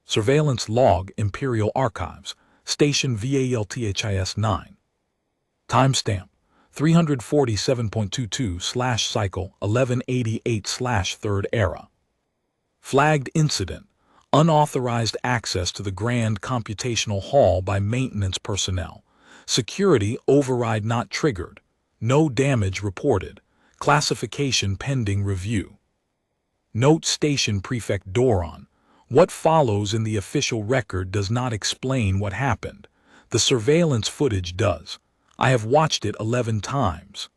Surveillance Log Imperial Archives, Station VALTHIS 9. Timestamp 347.22/cycle 1188/3rd era. Flagged incident: unauthorized access to the Grand Computational Hall by maintenance personnel. Security override not triggered. No damage reported. Classification pending review. Note: Station Prefect Doron. What follows in the official record does not explain what happened. The surveillance footage does. I have watched it 11 times.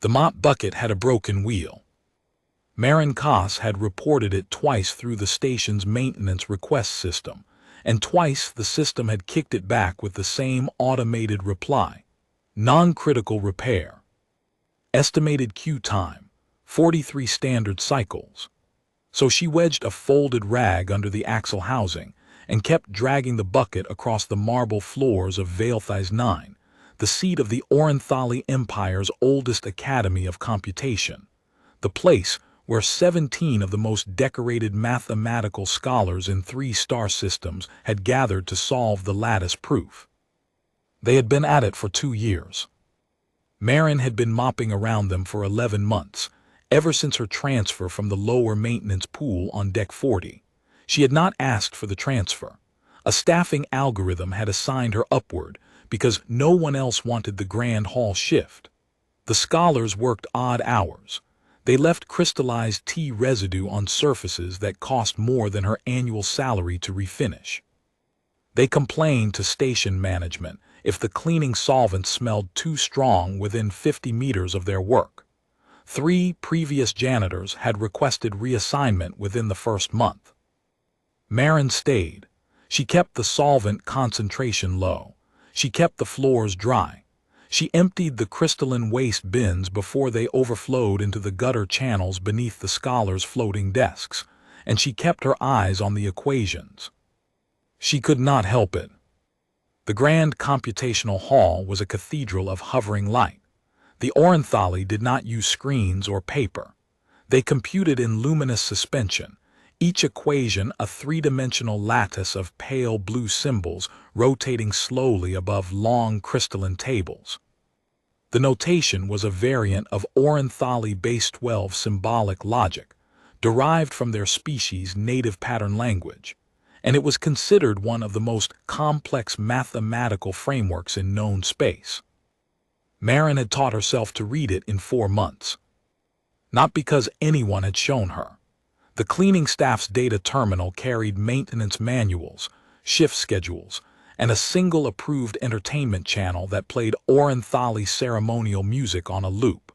The mop bucket had a broken wheel. Marin Koss had reported it twice through the station's maintenance request system, and twice the system had kicked it back with the same automated reply: non-critical repair. Estimated queue time: 43 standard cycles. So she wedged a folded rag under the axle housing and kept dragging the bucket across the marble floors of VALTHIS 9, the seat of the Orenthali Empire's oldest academy of computation, the place where 17 of the most decorated mathematical scholars in 3-star systems had gathered to solve the lattice proof. They had been at it for 2 years. Marin had been mopping around them for 11 months, ever since her transfer from the lower maintenance pool on Deck 40. She had not asked for the transfer. A staffing algorithm had assigned her upward because no one else wanted the Grand Hall shift. The scholars worked odd hours. They left crystallized tea residue on surfaces that cost more than her annual salary to refinish. They complained to station management if the cleaning solvent smelled too strong within 50 meters of their work. 3 previous janitors had requested reassignment within the first month. Marin stayed. She kept the solvent concentration low. She kept the floors dry. She emptied the crystalline waste bins before they overflowed into the gutter channels beneath the scholars' floating desks, and she kept her eyes on the equations. She could not help it. The Grand Computational Hall was a cathedral of hovering light. The Orenthali did not use screens or paper. They computed in luminous suspension, each equation a 3-dimensional lattice of pale blue symbols rotating slowly above long crystalline tables. The notation was a variant of Orenthali Base 12 symbolic logic, derived from their species' native pattern language, and it was considered one of the most complex mathematical frameworks in known space. Marin had taught herself to read it in 4 months. Not because anyone had shown her. The cleaning staff's data terminal carried maintenance manuals, shift schedules, and a single approved entertainment channel that played Orenthali ceremonial music on a loop.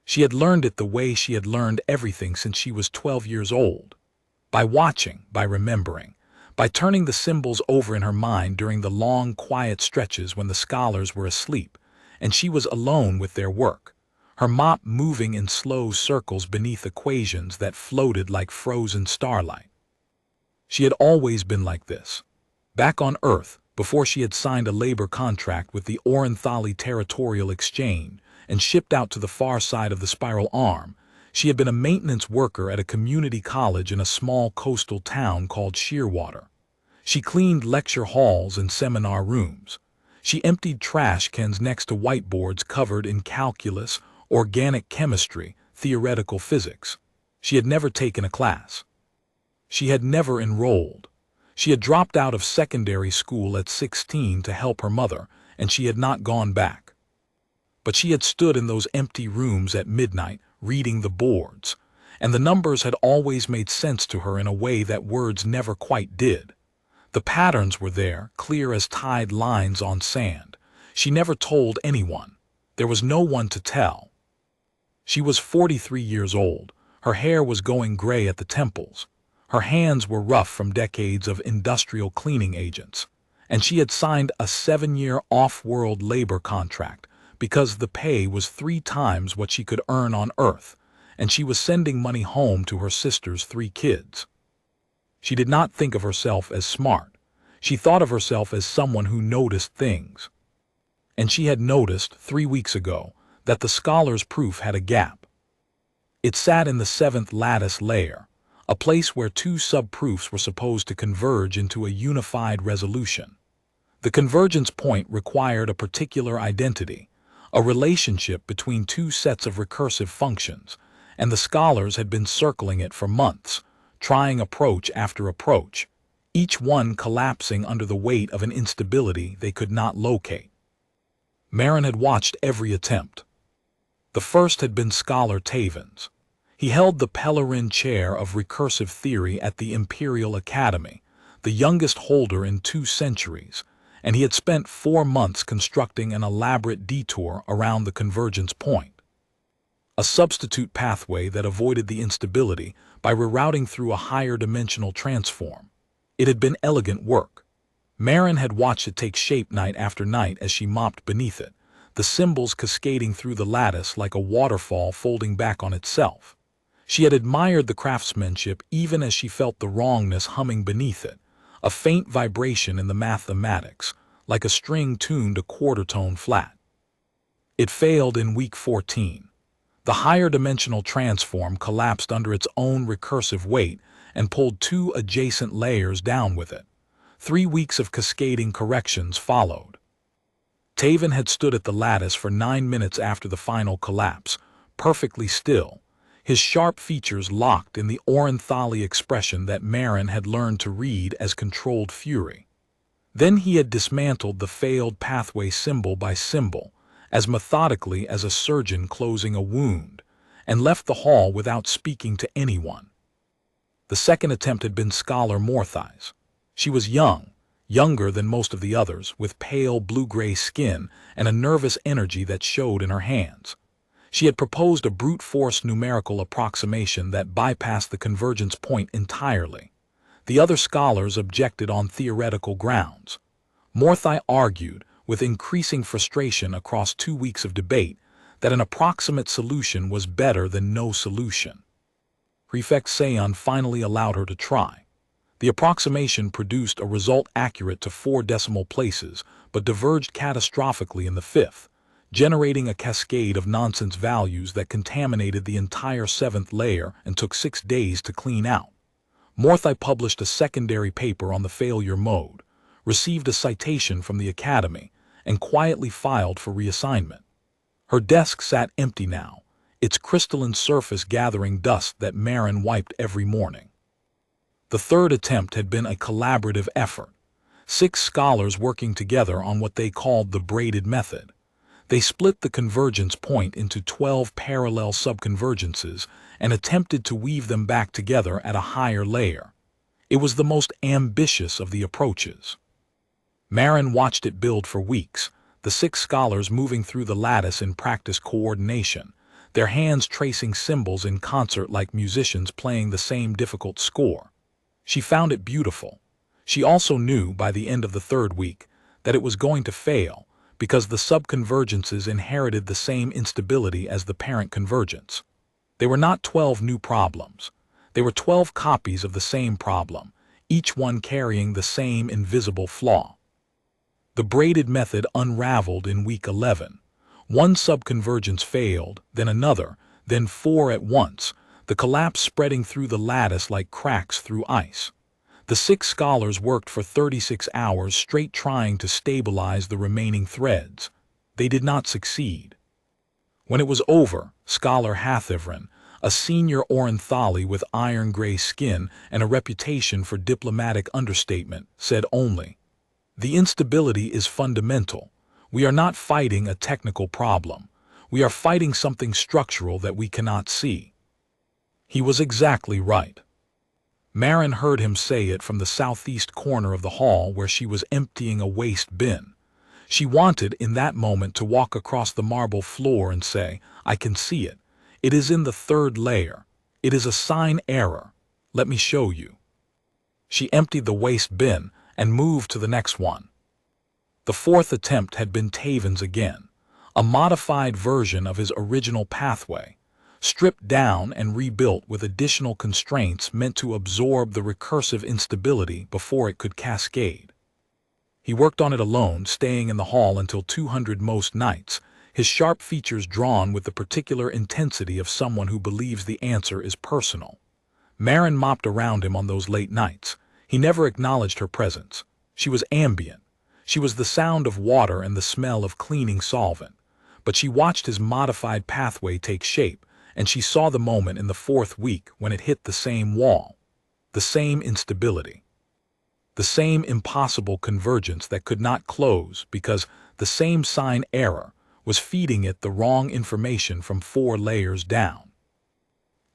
She had learned it the way she had learned everything since she was 12 years old. By watching, by remembering, by turning the symbols over in her mind during the long, quiet stretches when the scholars were asleep, and she was alone with their work, her mop moving in slow circles beneath equations that floated like frozen starlight. She had always been like this. Back on Earth, before she had signed a labor contract with the Orenthali Territorial Exchange and shipped out to the far side of the spiral arm, she had been a maintenance worker at a community college in a small coastal town called Shearwater. She cleaned lecture halls and seminar rooms. She emptied trash cans next to whiteboards covered in calculus, organic chemistry, theoretical physics. She had never taken a class. She had never enrolled. She had dropped out of secondary school at 16 to help her mother, and she had not gone back. But she had stood in those empty rooms at midnight, reading the boards, and the numbers had always made sense to her in a way that words never quite did. The patterns were there, clear as tide lines on sand. She never told anyone. There was no one to tell. She was 43 years old. Her hair was going gray at the temples. Her hands were rough from decades of industrial cleaning agents. And she had signed a 7-year off-world labor contract because the pay was 3 times what she could earn on Earth, and she was sending money home to her sister's 3 kids. She did not think of herself as smart. She thought of herself as someone who noticed things. And she had noticed 3 weeks ago that the scholar's proof had a gap. It sat in the 7th lattice layer, a place where two subproofs were supposed to converge into a unified resolution. The convergence point required a particular identity, a relationship between two sets of recursive functions, and the scholars had been circling it for months, trying approach after approach, each one collapsing under the weight of an instability they could not locate. Marin had watched every attempt. The first had been Scholar Taven's. He held the Pellerin Chair of Recursive Theory at the Imperial Academy, the youngest holder in 2 centuries, and he had spent 4 months constructing an elaborate detour around the convergence point. A substitute pathway that avoided the instability by rerouting through a higher dimensional transform. It had been elegant work. Marin had watched it take shape night after night as she mopped beneath it, the symbols cascading through the lattice like a waterfall folding back on itself. She had admired the craftsmanship even as she felt the wrongness humming beneath it, a faint vibration in the mathematics, like a string tuned a quarter tone flat. It failed in week 14. The higher dimensional transform collapsed under its own recursive weight and pulled 2 adjacent layers down with it. 3 weeks of cascading corrections followed. Taven had stood at the lattice for 9 minutes after the final collapse, perfectly still, his sharp features locked in the Orenthali expression that Marin had learned to read as controlled fury. Then he had dismantled the failed pathway symbol by symbol, as methodically as a surgeon closing a wound, and left the hall without speaking to anyone. The second attempt had been Scholar Morthai's. She was young, younger than most of the others, with pale blue-gray skin and a nervous energy that showed in her hands. She had proposed a brute force numerical approximation that bypassed the convergence point entirely. The other scholars objected on theoretical grounds. Morthai argued, with increasing frustration across 2 weeks of debate, that an approximate solution was better than no solution. Prefect Seon finally allowed her to try. The approximation produced a result accurate to 4 decimal places, but diverged catastrophically in the 5th, generating a cascade of nonsense values that contaminated the entire 7th layer and took 6 days to clean out. Morthai published a secondary paper on the failure mode, received a citation from the Academy, and quietly filed for reassignment. Her desk sat empty now, its crystalline surface gathering dust that Marin wiped every morning. The third attempt had been a collaborative effort, 6 scholars working together on what they called the braided method. They split the convergence point into 12 parallel subconvergences and attempted to weave them back together at a higher layer. It was the most ambitious of the approaches. Marin watched it build for weeks, the 6 scholars moving through the lattice in practice coordination, their hands tracing symbols in concert like musicians playing the same difficult score. She found it beautiful. She also knew by the end of the 3rd week that it was going to fail, because the subconvergences inherited the same instability as the parent convergence. They were not 12 new problems. They were 12 copies of the same problem, each one carrying the same invisible flaw. The braided method unraveled in week 11. 1 subconvergence failed, then another, then 4 at once, the collapse spreading through the lattice like cracks through ice. The 6 scholars worked for 36 hours straight trying to stabilize the remaining threads. They did not succeed. When it was over, Scholar Hathivran, a senior Orenthali with iron-gray skin and a reputation for diplomatic understatement, said only, "The instability is fundamental. We are not fighting a technical problem. We are fighting something structural that we cannot see." He was exactly right. Marin heard him say it from the southeast corner of the hall where she was emptying a waste bin. She wanted in that moment to walk across the marble floor and say, "I can see it. It is in the 3rd layer. It is a sign error. Let me show you." She emptied the waste bin and moved to the next one. The 4th attempt had been Taven's again, a modified version of his original pathway, stripped down and rebuilt with additional constraints meant to absorb the recursive instability before it could cascade. He worked on it alone, staying in the hall until 200 most nights, his sharp features drawn with the particular intensity of someone who believes the answer is personal. Marin mopped around him on those late nights. He never acknowledged her presence. She was ambient. She was the sound of water and the smell of cleaning solvent. But she watched his modified pathway take shape, and she saw the moment in the fourth week when it hit the same wall, the same instability, the same impossible convergence that could not close because the same sign error was feeding it the wrong information from 4 layers down.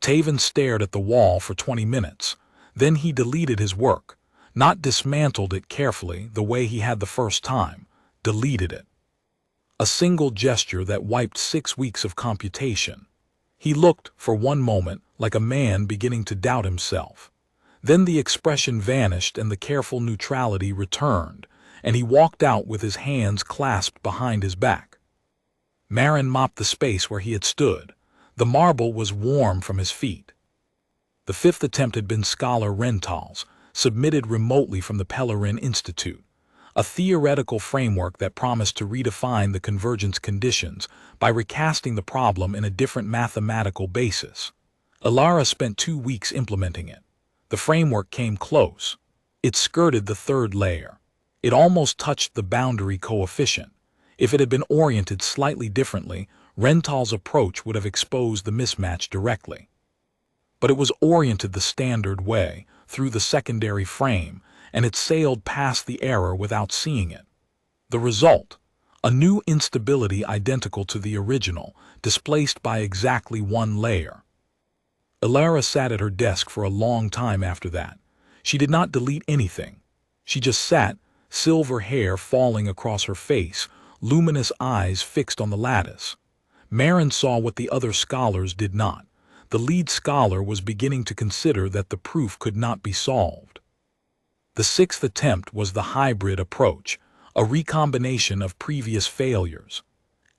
Taven stared at the wall for 20 minutes. Then he deleted his work, not dismantled it carefully the way he had the first time, deleted it. A single gesture that wiped 6 weeks of computation. He looked, for one moment, like a man beginning to doubt himself. Then the expression vanished and the careful neutrality returned, and he walked out with his hands clasped behind his back. Marin mopped the space where he had stood. The marble was warm from his feet. The 5th attempt had been Scholar Rental's, submitted remotely from the Pellerin Institute, a theoretical framework that promised to redefine the convergence conditions by recasting the problem in a different mathematical basis. Ilara spent 2 weeks implementing it. The framework came close. It skirted the 3rd layer. It almost touched the boundary coefficient. If it had been oriented slightly differently, Rental's approach would have exposed the mismatch directly. But it was oriented the standard way, through the secondary frame, and it sailed past the error without seeing it. The result? A new instability identical to the original, displaced by exactly 1 layer. Ilara sat at her desk for a long time after that. She did not delete anything. She just sat, silver hair falling across her face, luminous eyes fixed on the lattice. Marin saw what the other scholars did not. The lead scholar was beginning to consider that the proof could not be solved. The 6th attempt was the hybrid approach, a recombination of previous failures.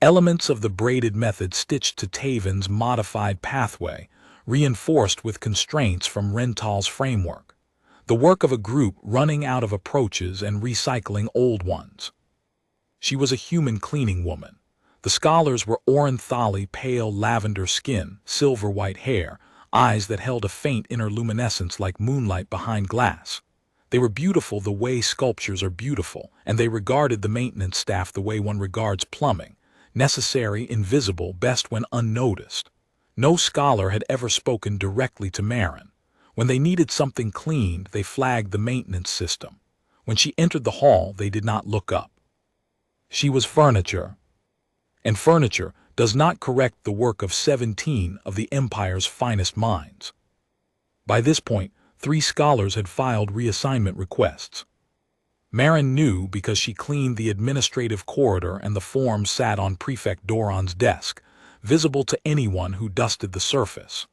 Elements of the braided method stitched to Taven's modified pathway, reinforced with constraints from Rental's framework. The work of a group running out of approaches and recycling old ones. She was a human cleaning woman. The scholars were Orenthali, pale lavender skin, silver white hair, eyes that held a faint inner luminescence like moonlight behind glass. They were beautiful the way sculptures are beautiful, and they regarded the maintenance staff the way one regards plumbing, necessary, invisible, best when unnoticed. No scholar had ever spoken directly to Marin. When they needed something cleaned, they flagged the maintenance system. When she entered the hall, they did not look up. She was furniture. And furniture does not correct the work of 17 of the Empire's finest minds. By this point, 3 scholars had filed reassignment requests. Marin knew because she cleaned the administrative corridor and the forms sat on Prefect Doron's desk, visible to anyone who dusted the surface.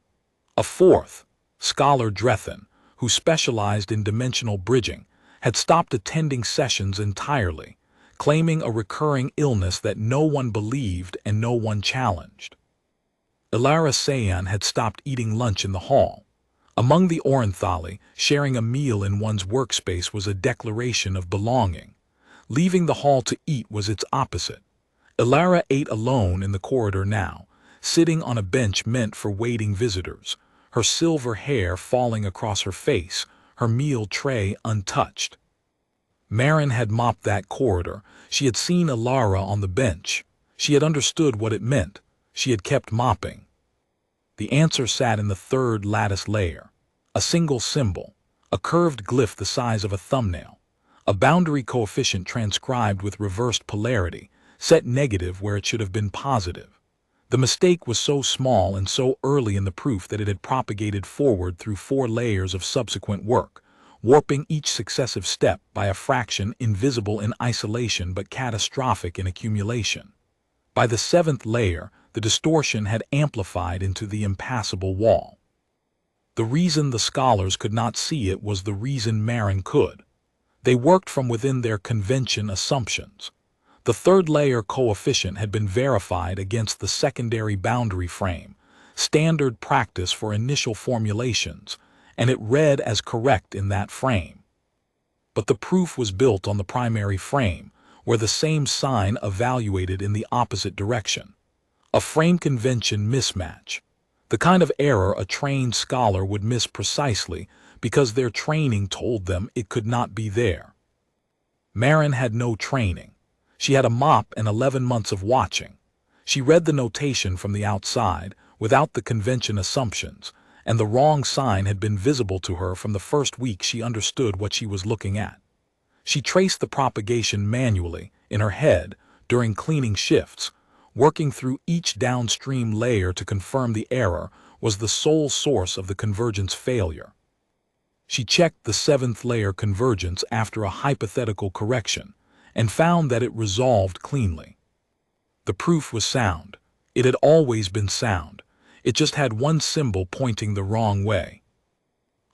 A 4th, Scholar Drethen, who specialized in dimensional bridging, had stopped attending sessions entirely, claiming a recurring illness that no one believed and no one challenged. Ilara Sayan had stopped eating lunch in the hall. Among the Orenthali, sharing a meal in one's workspace was a declaration of belonging. Leaving the hall to eat was its opposite. Ilara ate alone in the corridor now, sitting on a bench meant for waiting visitors, her silver hair falling across her face, her meal tray untouched. Marin had mopped that corridor. She had seen Ilara on the bench. She had understood what it meant. She had kept mopping. The answer sat in the 3rd lattice layer. A single symbol, a curved glyph the size of a thumbnail, a boundary coefficient transcribed with reversed polarity, set negative where it should have been positive. The mistake was so small and so early in the proof that it had propagated forward through 4 layers of subsequent work, warping each successive step by a fraction invisible in isolation but catastrophic in accumulation. By the 7th layer, the distortion had amplified into the impassable wall. The reason the scholars could not see it was the reason Marin could. They worked from within their convention assumptions. The 3rd layer coefficient had been verified against the secondary boundary frame, standard practice for initial formulations, and it read as correct in that frame. But the proof was built on the primary frame, where the same sign evaluated in the opposite direction. A frame convention mismatch. The kind of error a trained scholar would miss precisely because their training told them it could not be there. Marin had no training. She had a mop and 11 months of watching. She read the notation from the outside, without the convention assumptions, and the wrong sign had been visible to her from the first week she understood what she was looking at. She traced the propagation manually, in her head, during cleaning shifts, working through each downstream layer to confirm the error was the sole source of the convergence failure. She checked the 7th layer convergence after a hypothetical correction, and found that it resolved cleanly. The proof was sound. It had always been sound. It just had one symbol pointing the wrong way.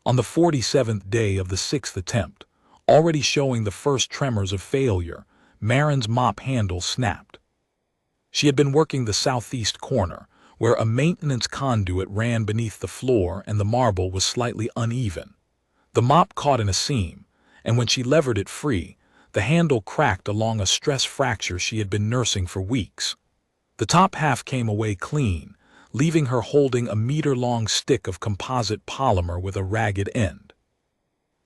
On the 47th day of the 6th attempt, already showing the first tremors of failure, Marin's mop handle snapped. She had been working the southeast corner, where a maintenance conduit ran beneath the floor and the marble was slightly uneven. The mop caught in a seam, and when she levered it free, the handle cracked along a stress fracture she had been nursing for weeks. The top half came away clean, leaving her holding a meter-long stick of composite polymer with a ragged end.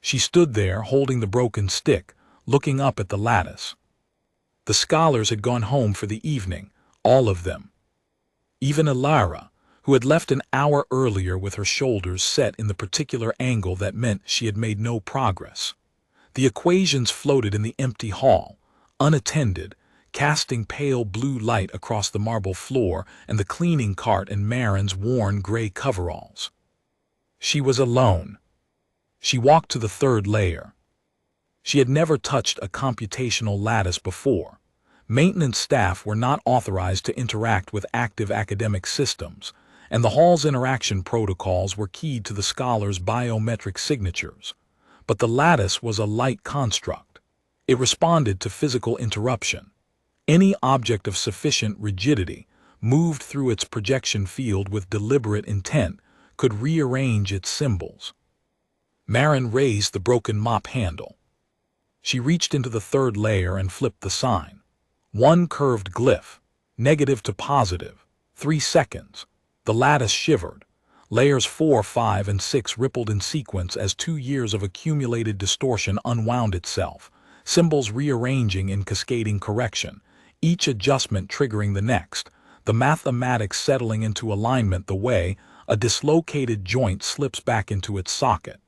She stood there holding the broken stick, looking up at the lattice. The scholars had gone home for the evening, all of them. Even Elara, who had left an hour earlier with her shoulders set in the particular angle that meant she had made no progress. The equations floated in the empty hall, unattended, casting pale blue light across the marble floor and the cleaning cart and Marin's worn gray coveralls. She was alone. She walked to the 3rd layer. She had never touched a computational lattice before. Maintenance staff were not authorized to interact with active academic systems, and the hall's interaction protocols were keyed to the scholars' biometric signatures. But the lattice was a light construct. It responded to physical interruption. Any object of sufficient rigidity, moved through its projection field with deliberate intent, could rearrange its symbols. Marin raised the broken mop handle. She reached into the 3rd layer and flipped the sign. One curved glyph, negative to positive, 3 seconds. The lattice shivered. Layers 4, 5, and 6 rippled in sequence as 2 years of accumulated distortion unwound itself, symbols rearranging in cascading correction, each adjustment triggering the next, the mathematics settling into alignment the way a dislocated joint slips back into its socket.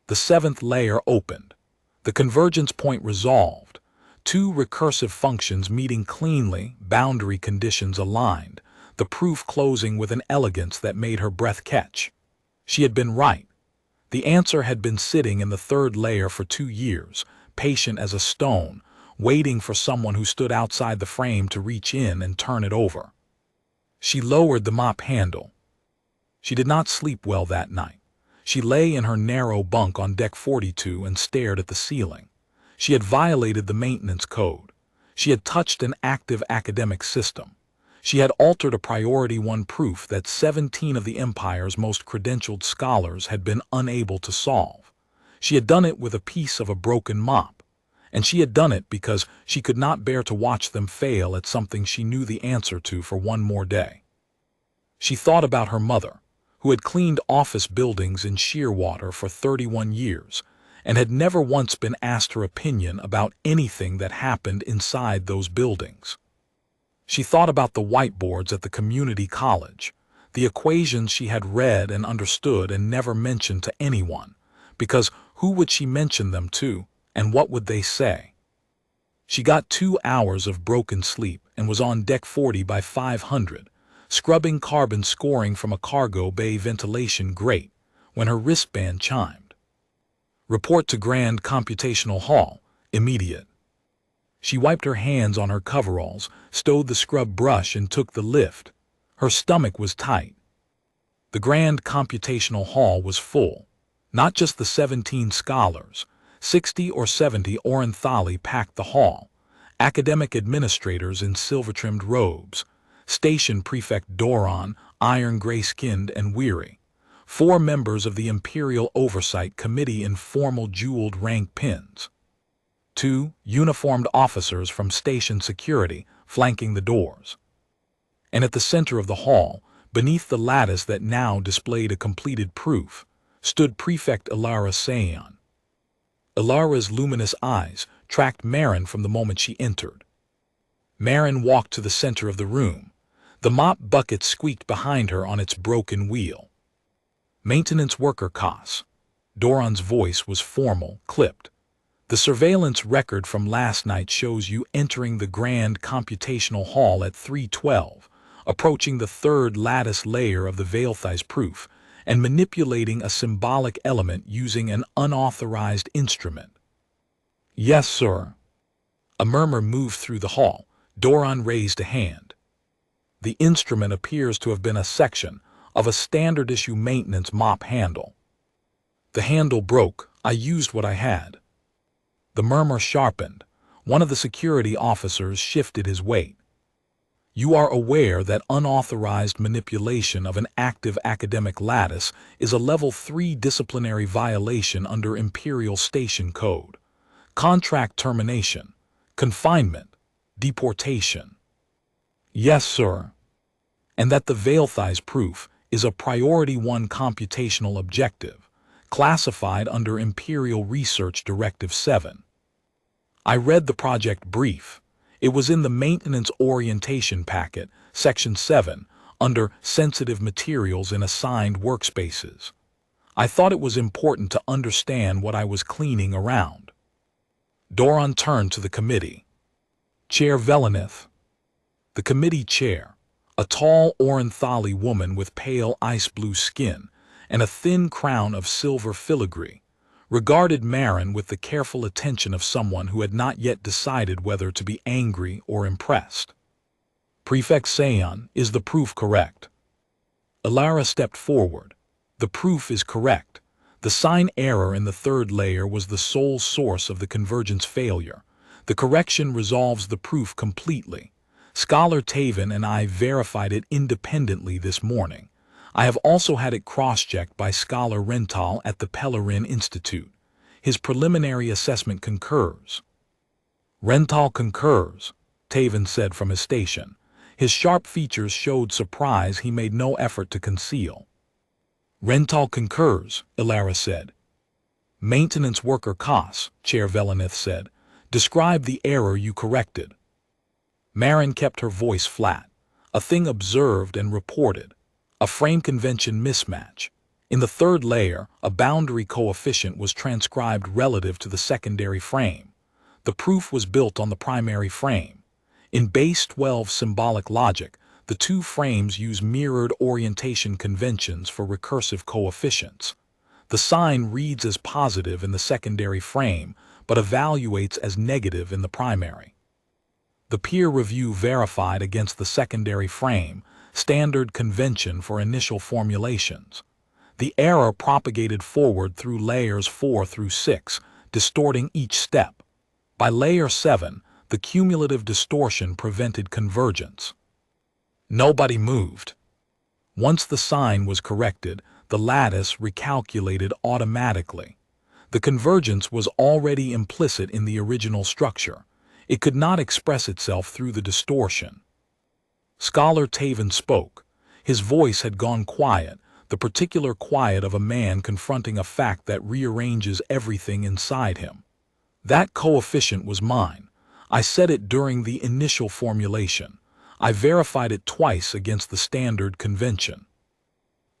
The 7th layer opened. The convergence point resolved. 2 recursive functions meeting cleanly, boundary conditions aligned, the proof closing with an elegance that made her breath catch. She had been right. The answer had been sitting in the 3rd layer for 2 years, patient as a stone, waiting for someone who stood outside the frame to reach in and turn it over. She lowered the mop handle. She did not sleep well that night. She lay in her narrow bunk on deck 42 and stared at the ceiling. She had violated the maintenance code. She had touched an active academic system. She had altered a priority 1 proof that 17 of the Empire's most credentialed scholars had been unable to solve. She had done it with a piece of a broken mop. And she had done it because she could not bear to watch them fail at something she knew the answer to for 1 more day. She thought about her mother, who had cleaned office buildings in Shearwater for 31 years, and had never once been asked her opinion about anything that happened inside those buildings. She thought about the whiteboards at the community college, the equations she had read and understood and never mentioned to anyone, because who would she mention them to, and what would they say? She got 2 hours of broken sleep and was on deck 40 by 500, scrubbing carbon scoring from a cargo bay ventilation grate, when her wristband chimed. Report to Grand Computational Hall, immediate. She wiped her hands on her coveralls, stowed the scrub brush and took the lift. Her stomach was tight. The Grand Computational Hall was full. Not just the 17 scholars. 60 or 70 Orenthali packed the hall. Academic administrators in silver-trimmed robes. Station Prefect Doron, iron gray-skinned and weary. 4 members of the Imperial Oversight Committee in formal jeweled rank pins. 2 uniformed officers from station security flanking the doors. And at the center of the hall, Beneath the lattice that now displayed a completed proof, stood Prefect Ilara Sayon. Ilara's luminous eyes tracked Marin from the moment she entered. Marin walked to the center of the room. The mop bucket squeaked behind her on its broken wheel. Maintenance worker Kos. Doran's voice was formal, clipped. The surveillance record from last night shows you entering the grand computational hall at 3:12, approaching the third lattice layer of the Veilthize proof, and manipulating a symbolic element using an unauthorized instrument. Yes, sir. A murmur moved through the hall. Doran raised a hand. The instrument appears to have been a section of a standard-issue maintenance mop handle. The handle broke. I used what I had. The murmur sharpened. One of the security officers shifted his weight. You are aware that unauthorized manipulation of an active academic lattice is a Level 3 disciplinary violation under Imperial Station Code. Contract termination, confinement, deportation. Yes, sir. And that the Veilthize proof is a Priority 1 computational objective, classified under Imperial Research Directive 7. I read the project brief. It was in the Maintenance Orientation Packet, Section 7, under Sensitive Materials in Assigned Workspaces. I thought it was important to understand what I was cleaning around. Doran turned to the committee. Chair Velenith. The committee chair, a tall Orenthali woman with pale ice-blue skin and a thin crown of silver filigree, regarded Marin with the careful attention of someone who had not yet decided whether to be angry or impressed. Prefect Sayon, is the proof correct? Ilara stepped forward. The proof is correct. The sign error in the third layer was the sole source of the convergence failure. The correction resolves the proof completely. Scholar Taven and I verified it independently this morning. I have also had it cross-checked by Scholar Rental at the Pellerin Institute. His preliminary assessment concurs. Rental concurs, Taven said from his station. His sharp features showed surprise he made no effort to conceal. Rental concurs, Ilara said. Maintenance worker Kos, Chair Velenith said. Describe the error you corrected. Marin kept her voice flat. A thing observed and reported. A frame convention mismatch. In the third layer, a boundary coefficient was transcribed relative to the secondary frame. The proof was built on the primary frame. In base 12 symbolic logic, the two frames use mirrored orientation conventions for recursive coefficients. The sign reads as positive in the secondary frame, but evaluates as negative in the primary. The peer review verified against the secondary frame, standard convention for initial formulations. The error propagated forward through layers 4 through 6, distorting each step. By layer 7, the cumulative distortion prevented convergence. Nobody moved. Once the sign was corrected, the lattice recalculated automatically. The convergence was already implicit in the original structure. It could not express itself through the distortion. Scholar Taven spoke. His voice had gone quiet, the particular quiet of a man confronting a fact that rearranges everything inside him. That coefficient was mine. I said it during the initial formulation. I verified it twice against the standard convention.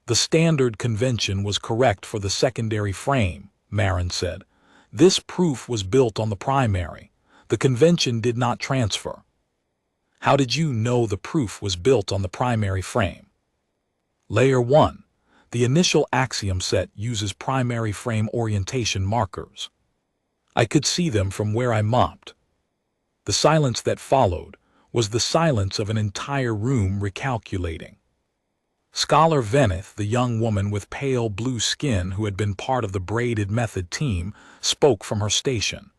The standard convention was correct for the secondary frame, Marin said. This proof was built on the primary. The convention did not transfer. How did you know the proof was built on the primary frame? Layer 1. The initial axiom set uses primary frame orientation markers. I could see them from where I mopped. The silence that followed was the silence of an entire room recalculating. Scholar Veneth, the young woman with pale blue skin who had been part of the braided method team, spoke from her station.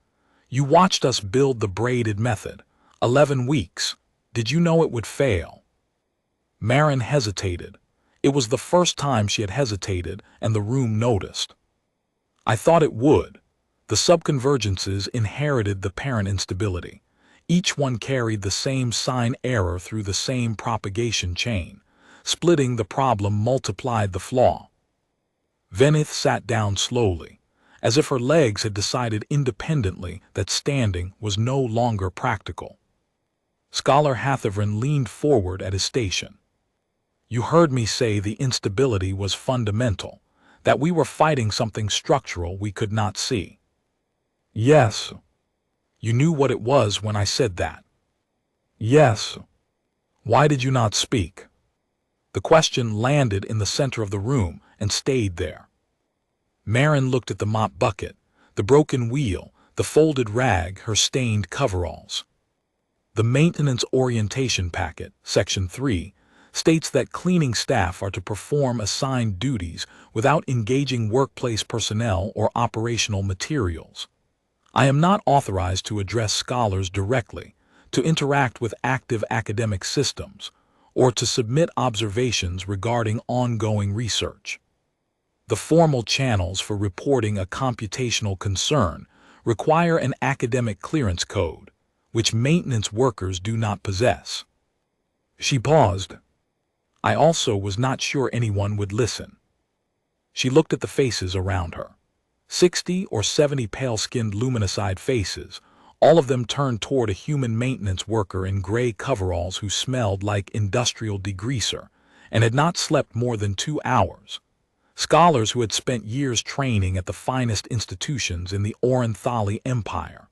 You watched us build the braided method. 11 weeks. Did you know it would fail? Marin hesitated. It was the first time she had hesitated, and the room noticed. I thought it would. The subconvergences inherited the parent instability. Each one carried the same sign error through the same propagation chain. Splitting the problem multiplied the flaw. Venith sat down slowly, as if her legs had decided independently that standing was no longer practical. Scholar Hathevran leaned forward at his station. You heard me say the instability was fundamental, that we were fighting something structural we could not see. Yes. You knew what it was when I said that. Yes. Why did you not speak? The question landed in the center of the room and stayed there. Marin looked at the mop bucket, the broken wheel, the folded rag, her stained coveralls. The Maintenance Orientation Packet, Section 3, states that cleaning staff are to perform assigned duties without engaging workplace personnel or operational materials. I am not authorized to address scholars directly, to interact with active academic systems, or to submit observations regarding ongoing research. The formal channels for reporting a computational concern require an academic clearance code, which maintenance workers do not possess. She paused. I also was not sure anyone would listen. She looked at the faces around her. 60 or 70 pale-skinned luminescent faces, all of them turned toward a human maintenance worker in gray coveralls who smelled like industrial degreaser and had not slept more than 2 hours. Scholars who had spent years training at the finest institutions in the Orenthali Empire.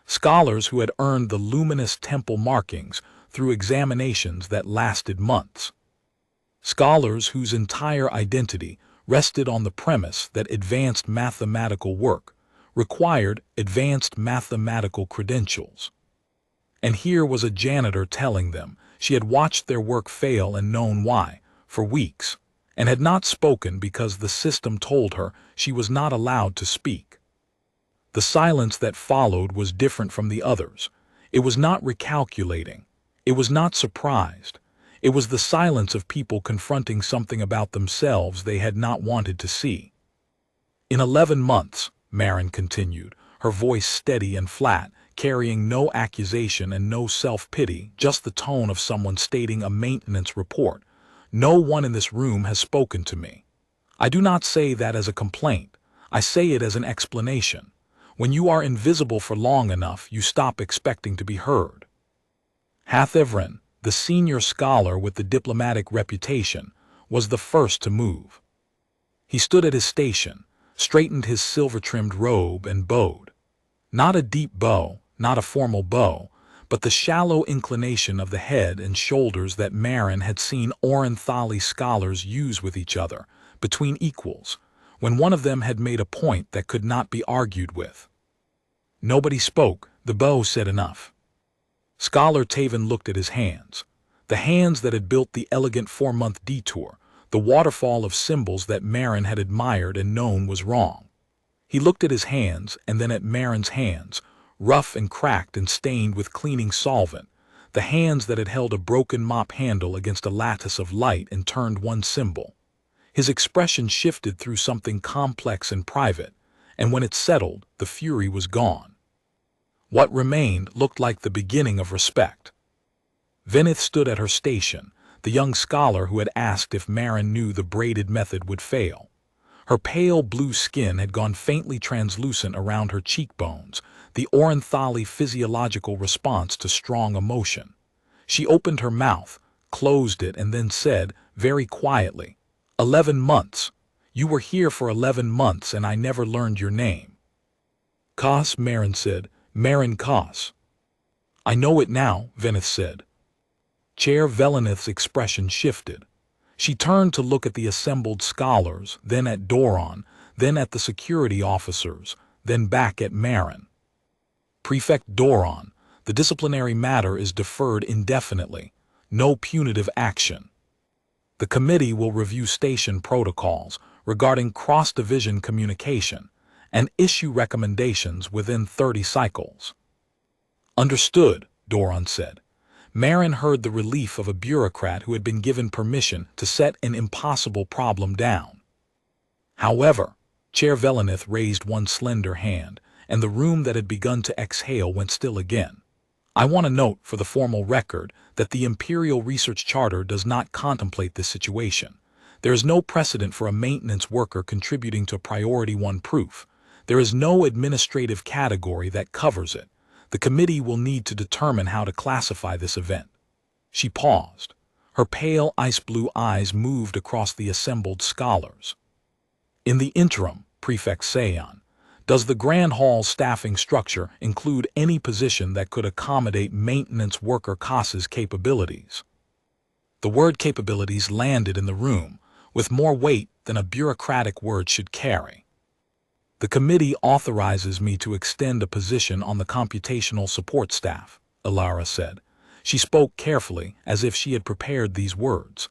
Scholars who had earned the luminous temple markings through examinations that lasted months. Scholars whose entire identity rested on the premise that advanced mathematical work required advanced mathematical credentials. And here was a janitor telling them she had watched their work fail and known why, for weeks, and had not spoken because the system told her she was not allowed to speak. The silence that followed was different from the others. It was not recalculating. It was not surprised. It was the silence of people confronting something about themselves they had not wanted to see. In 11 months, Marin continued, her voice steady and flat, carrying no accusation and no self-pity, just the tone of someone stating a maintenance report. No one in this room has spoken to me. I do not say that as a complaint. I say it as an explanation. When you are invisible for long enough, you stop expecting to be heard. Hathevran, the senior scholar with the diplomatic reputation, was the first to move. He stood at his station, straightened his silver-trimmed robe and bowed. Not a deep bow, not a formal bow, but the shallow inclination of the head and shoulders that Marin had seen Orenthali scholars use with each other, between equals, when one of them had made a point that could not be argued with. Nobody spoke. The bow said enough. Scholar Taven looked at his hands, the hands that had built the elegant 4-month detour, the waterfall of symbols that Marin had admired and known was wrong. He looked at his hands and then at Marin's hands, rough and cracked and stained with cleaning solvent, the hands that had held a broken mop handle against a lattice of light and turned one symbol. His expression shifted through something complex and private, and when it settled, the fury was gone. What remained looked like the beginning of respect. Venith stood at her station, the young scholar who had asked if Marin knew the braided method would fail. Her pale blue skin had gone faintly translucent around her cheekbones, the Orenthali physiological response to strong emotion. She opened her mouth, closed it, and then said, very quietly, 11 months. You were here for 11 months and I never learned your name. Kos, Marin said. Marin Kos. I know it now, Venith said. Chair Velenith's expression shifted. She turned to look at the assembled scholars, then at Doron, then at the security officers, then back at Marin. Prefect Doron, the disciplinary matter is deferred indefinitely. No punitive action. The committee will review station protocols regarding cross-division communication and issue recommendations within 30 cycles. Understood, Doron said. Marin heard the relief of a bureaucrat who had been given permission to set an impossible problem down. However, Chair Velenith raised one slender hand, and the room that had begun to exhale went still again. I want to note for the formal record that the Imperial Research Charter does not contemplate this situation. There is no precedent for a maintenance worker contributing to Priority 1 proof. There is no administrative category that covers it. The committee will need to determine how to classify this event. She paused. Her pale ice-blue eyes moved across the assembled scholars. In the interim, Prefect Sayon, does the Grand Hall's staffing structure include any position that could accommodate maintenance worker CASA's capabilities? The word capabilities landed in the room with more weight than a bureaucratic word should carry. The committee authorizes me to extend a position on the computational support staff, Ilara said. She spoke carefully as if she had prepared these words.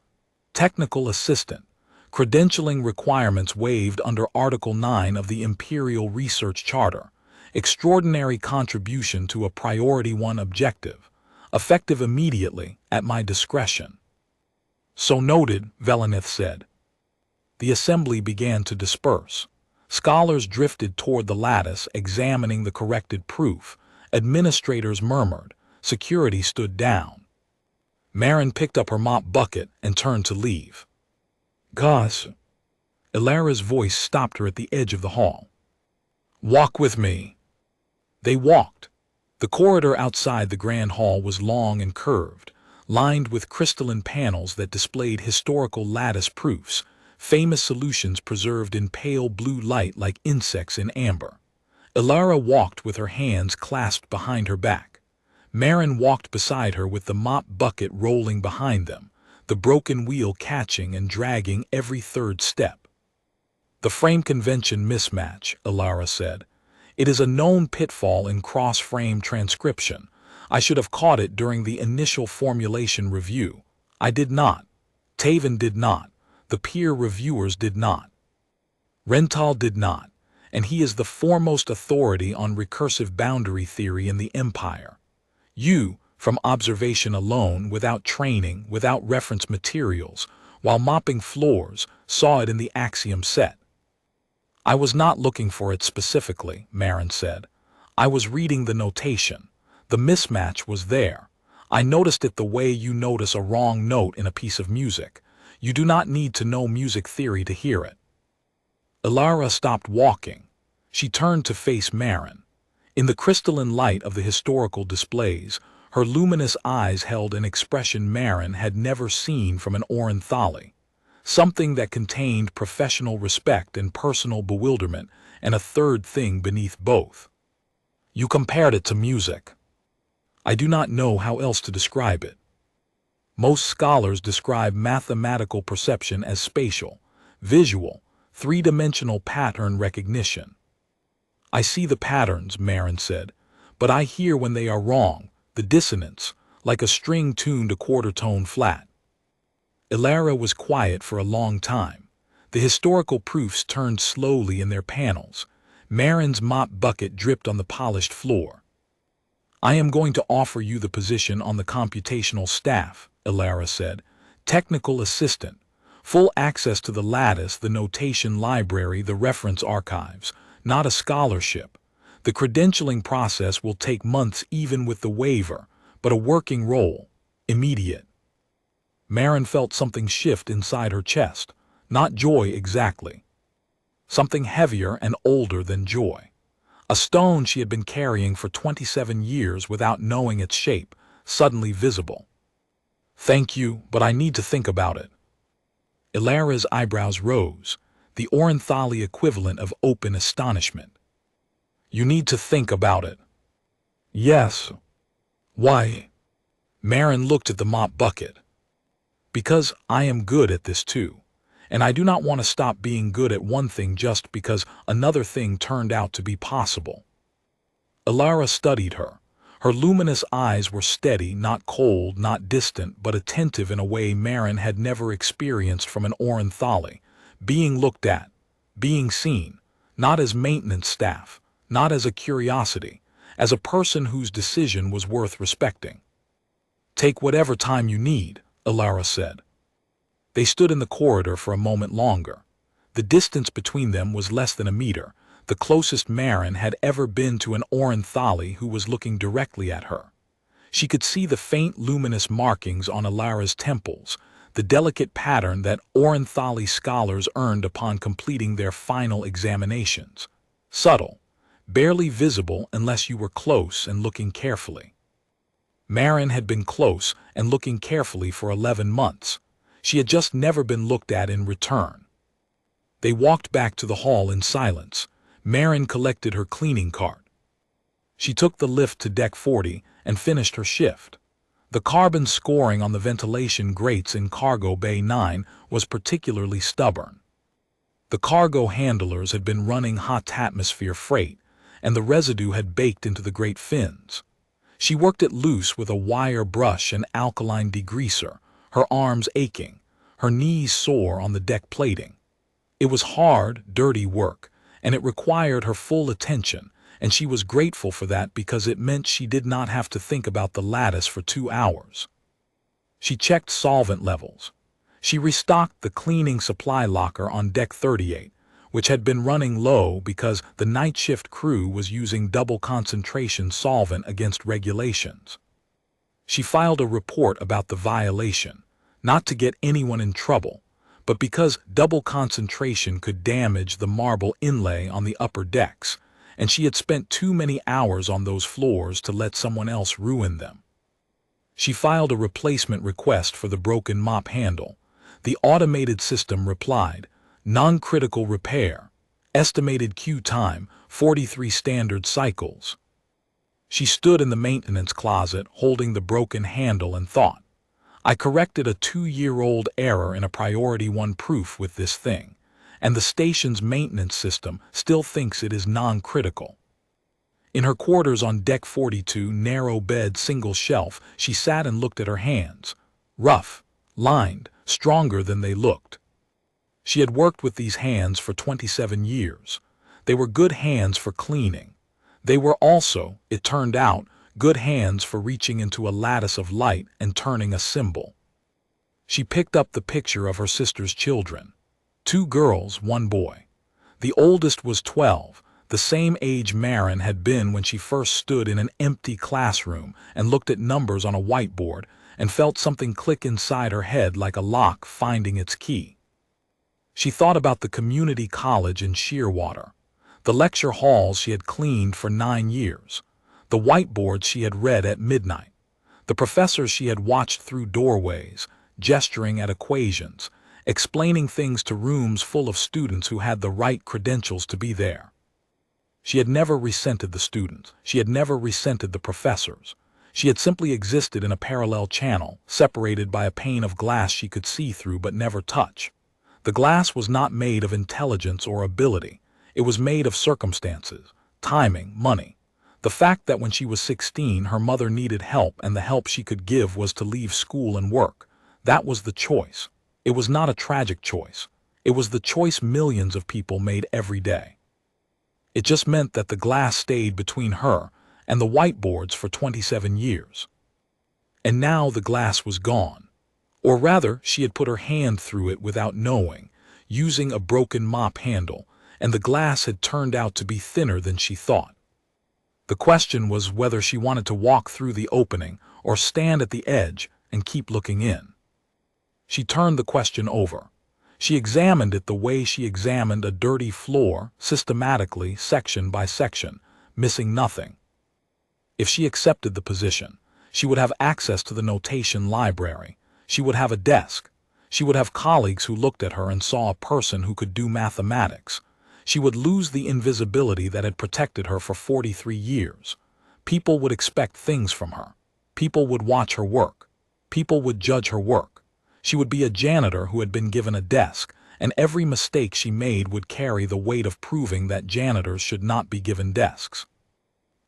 Technical assistant. Credentialing requirements waived under Article 9 of the Imperial Research Charter. Extraordinary contribution to a Priority 1 objective. Effective immediately, at my discretion. So noted, Velenith said. The assembly began to disperse. Scholars drifted toward the lattice, examining the corrected proof. Administrators murmured. Security stood down. Marin picked up her mop bucket and turned to leave. Gus. Ilara's voice stopped her at the edge of the hall. Walk with me. They walked. The corridor outside the Grand Hall was long and curved, lined with crystalline panels that displayed historical lattice proofs, famous solutions preserved in pale blue light like insects in amber. Ilara walked with her hands clasped behind her back. Marin walked beside her with the mop bucket rolling behind them, the broken wheel catching and dragging every third step. The frame convention mismatch, Ilara said. It is a known pitfall in cross-frame transcription. I should have caught it during the initial formulation review. I did not. Taven did not. The peer reviewers did not. Rental did not, and he is the foremost authority on recursive boundary theory in the Empire. You, from observation alone, without training, without reference materials, while mopping floors, saw it in the axiom set. I was not looking for it specifically, Marin said. I was reading the notation. The mismatch was there. I noticed it the way you notice a wrong note in a piece of music. You do not need to know music theory to hear it. Ilara stopped walking. She turned to face Marin. In the crystalline light of the historical displays, her luminous eyes held an expression Marin had never seen from an Orenthali, something that contained professional respect and personal bewilderment, and a third thing beneath both. You compared it to music. I do not know how else to describe it. Most scholars describe mathematical perception as spatial, visual, three-dimensional pattern recognition. I see the patterns, Marin said, but I hear when they are wrong, the dissonance, like a string tuned a quarter tone flat. Ilara was quiet for a long time. The historical proofs turned slowly in their panels. Marin's mop bucket dripped on the polished floor. I am going to offer you the position on the computational staff, Ilara said. Technical assistant. Full access to the lattice, the notation library, the reference archives. Not a scholarship. The credentialing process will take months even with the waiver, but a working role. Immediate. Marin felt something shift inside her chest. Not joy exactly. Something heavier and older than joy. A stone she had been carrying for 27 years without knowing its shape, suddenly visible. Thank you, but I need to think about it. Ilara's eyebrows rose, the Orenthali equivalent of open astonishment. You need to think about it. Yes. Why? Marin looked at the mop bucket. Because I am good at this too, and I do not want to stop being good at one thing just because another thing turned out to be possible. Ilara studied her. Her luminous eyes were steady, not cold, not distant, but attentive in a way Marin had never experienced from an Orenthali. Being looked at, being seen, not as maintenance staff, not as a curiosity, as a person whose decision was worth respecting. Take whatever time you need, Ilara said. They stood in the corridor for a moment longer. The distance between them was less than a meter, the closest Marin had ever been to an Orenthali who was looking directly at her. She could see the faint luminous markings on Alara's temples, the delicate pattern that Orenthali scholars earned upon completing their final examinations. Subtle, barely visible unless you were close and looking carefully. Marin had been close and looking carefully for 11 months. She had just never been looked at in return. They walked back to the hall in silence. Marin collected her cleaning cart. She took the lift to deck 40 and finished her shift. The carbon scoring on the ventilation grates in Cargo Bay 9 was particularly stubborn. The cargo handlers had been running hot atmosphere freight, and the residue had baked into the great fins. She worked it loose with a wire brush and alkaline degreaser, her arms aching, her knees sore on the deck plating. It was hard, dirty work, and it required her full attention, and she was grateful for that because it meant she did not have to think about the lattice for 2 hours. She checked solvent levels. She restocked the cleaning supply locker on deck 38, which had been running low because the night shift crew was using double concentration solvent against regulations. She filed a report about the violation, not to get anyone in trouble, but because double concentration could damage the marble inlay on the upper decks, and she had spent too many hours on those floors to let someone else ruin them. She filed a replacement request for the broken mop handle. The automated system replied, "Non-critical repair. Estimated queue time, 43 standard cycles." She stood in the maintenance closet holding the broken handle and thought, "I corrected a 2-year-old error in a Priority 1 proof with this thing, and the station's maintenance system still thinks it is non-critical." In her quarters on deck 42, narrow bed, single shelf, she sat and looked at her hands. Rough, lined, stronger than they looked. She had worked with these hands for 27 years. They were good hands for cleaning. They were also, it turned out, good hands for reaching into a lattice of light and turning a symbol. She picked up the picture of her sister's children. 2 girls, 1 boy. The oldest was 12, the same age Marin had been when she first stood in an empty classroom and looked at numbers on a whiteboard and felt something click inside her head like a lock finding its key. She thought about the community college in Shearwater, the lecture halls she had cleaned for 9 years, the whiteboards she had read at midnight, the professors she had watched through doorways, gesturing at equations, explaining things to rooms full of students who had the right credentials to be there. She had never resented the students. She had never resented the professors. She had simply existed in a parallel channel, separated by a pane of glass she could see through but never touch. The glass was not made of intelligence or ability. It was made of circumstances, timing, money. The fact that when she was 16 her mother needed help and the help she could give was to leave school and work. That was the choice. It was not a tragic choice. It was the choice millions of people made every day. It just meant that the glass stayed between her and the whiteboards for 27 years. And now the glass was gone. Or rather, she had put her hand through it without knowing, using a broken mop handle, and the glass had turned out to be thinner than she thought. The question was whether she wanted to walk through the opening or stand at the edge and keep looking in. She turned the question over. She examined it the way she examined a dirty floor, systematically, section by section, missing nothing. If she accepted the position, she would have access to the notation library. She would have a desk. She would have colleagues who looked at her and saw a person who could do mathematics. She would lose the invisibility that had protected her for 43 years. People would expect things from her. People would watch her work. People would judge her work. She would be a janitor who had been given a desk, and every mistake she made would carry the weight of proving that janitors should not be given desks.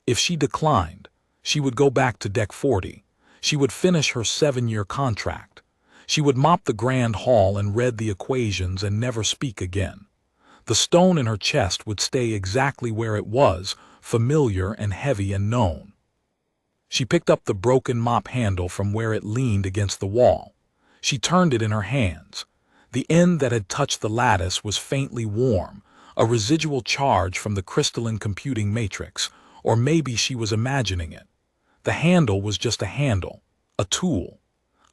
If she declined, she would go back to deck 40. She would finish her 7-year contract. She would mop the grand hall and read the equations and never speak again. The stone in her chest would stay exactly where it was, familiar and heavy and known. She picked up the broken mop handle from where it leaned against the wall. She turned it in her hands. The end that had touched the lattice was faintly warm, a residual charge from the crystalline computing matrix, or maybe she was imagining it. The handle was just a handle, a tool,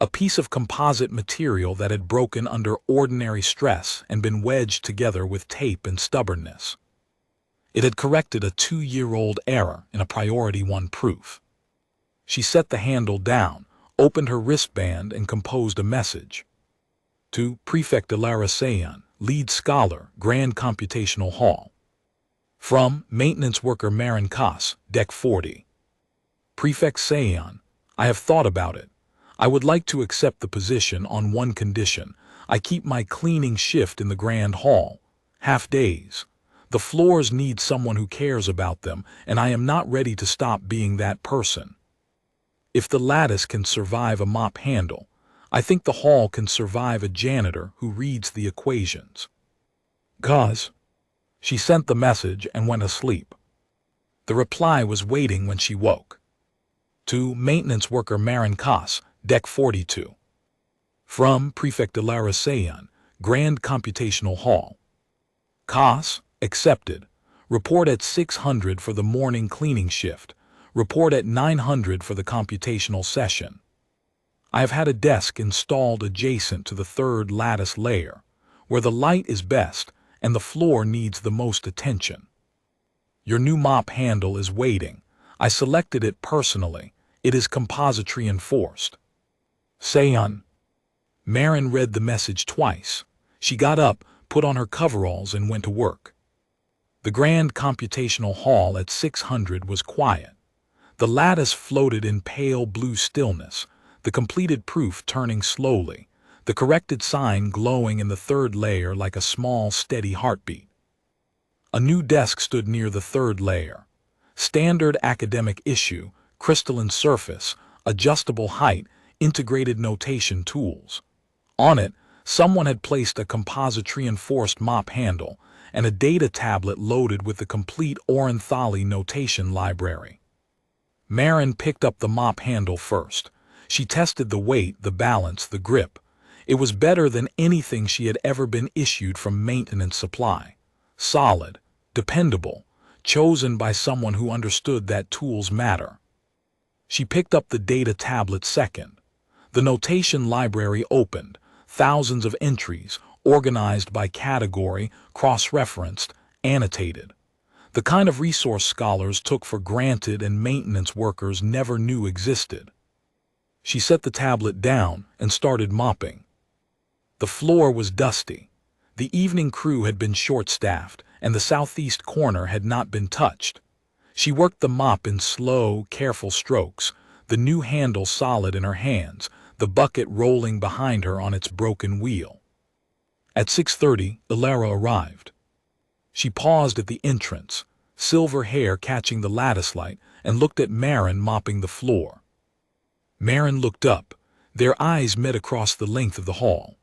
a piece of composite material that had broken under ordinary stress and been wedged together with tape and stubbornness. It had corrected a 2-year-old error in a priority 1 proof. She set the handle down, opened her wristband, and composed a message. To Prefect Ilara Sayan, Lead Scholar, Grand Computational Hall. From Maintenance Worker Marin Kas, Deck 40. Prefect Sayan, I have thought about it. I would like to accept the position on one condition. I keep my cleaning shift in the Grand Hall. Half days. The floors need someone who cares about them, and I am not ready to stop being that person. If the lattice can survive a mop handle, I think the hall can survive a janitor who reads the equations. Cause. She sent the message and went asleep. The reply was waiting when she woke. To Maintenance Worker Marin Kas, Deck 42. From Prefect Ilara Sayan, Grand Computational Hall. Kas, accepted. Report at 600 for the morning cleaning shift. Report at 900 for the computational session. I have had a desk installed adjacent to the 3rd lattice layer, where the light is best and the floor needs the most attention. Your new mop handle is waiting. I selected it personally. It is composite reinforced. Sayan. Marin read the message twice. She got up, put on her coveralls, and went to work. The Grand Computational Hall at 600 was quiet. The lattice floated in pale blue stillness, the completed proof turning slowly, the corrected sign glowing in the 3rd layer like a small, steady heartbeat. A new desk stood near the 3rd layer. Standard academic issue, crystalline surface, adjustable height, integrated notation tools. On it, someone had placed a composite reinforced mop handle and a data tablet loaded with the complete Orenthali notation library. Marin picked up the mop handle first. She tested the weight, the balance, the grip. It was better than anything she had ever been issued from maintenance supply. Solid, dependable, chosen by someone who understood that tools matter. She picked up the data tablet second. The notation library opened, thousands of entries, organized by category, cross-referenced, annotated. The kind of resource scholars took for granted and maintenance workers never knew existed. She set the tablet down and started mopping. The floor was dusty. The evening crew had been short-staffed, and the southeast corner had not been touched. She worked the mop in slow, careful strokes, the new handle solid in her hands, the bucket rolling behind her on its broken wheel. At 6:30, Ilara arrived. She paused at the entrance, silver hair catching the lattice light, and looked at Marin mopping the floor. Marin looked up. Their eyes met across the length of the hall.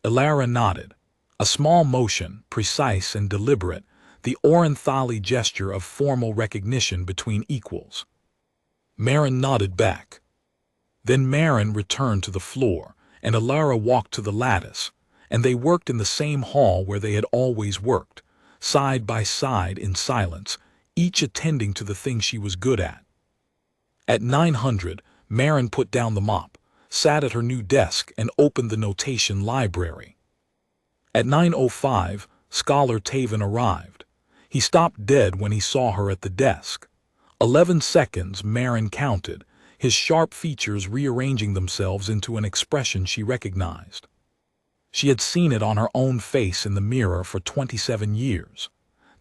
Ilara nodded. A small motion, precise and deliberate, the Orenthali gesture of formal recognition between equals. Marin nodded back. Then Marin returned to the floor, and Ilara walked to the lattice, and they worked in the same hall where they had always worked, side by side in silence, each attending to the thing she was good at. At 900, Marin put down the mop, sat at her new desk, and opened the notation library. At 9:05, Scholar Taven arrived. He stopped dead when he saw her at the desk. 11 seconds, Marin counted, his sharp features rearranging themselves into an expression she recognized. She had seen it on her own face in the mirror for 27 years.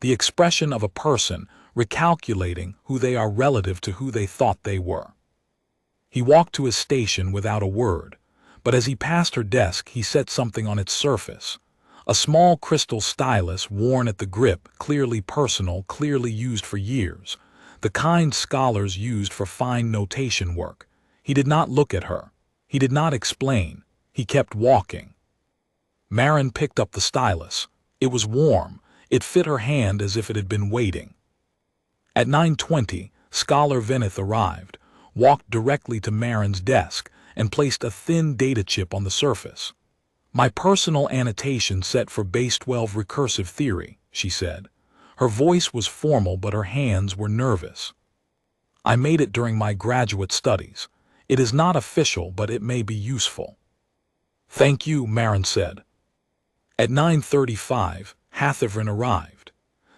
The expression of a person recalculating who they are relative to who they thought they were. He walked to his station without a word, but as he passed her desk, he set something on its surface. A small crystal stylus worn at the grip, clearly personal, clearly used for years. The kind scholars used for fine notation work. He did not look at her. He did not explain. He kept walking. Marin picked up the stylus. It was warm. It fit her hand as if it had been waiting. At 9:20, Scholar Veneth arrived, walked directly to Marin's desk, and placed a thin data chip on the surface. "My personal annotation set for base 12 recursive theory," she said. Her voice was formal, but her hands were nervous. I made it during my graduate studies. It is not official, but it may be useful. Thank you, Marin said. At 9:35, Hathivrin arrived.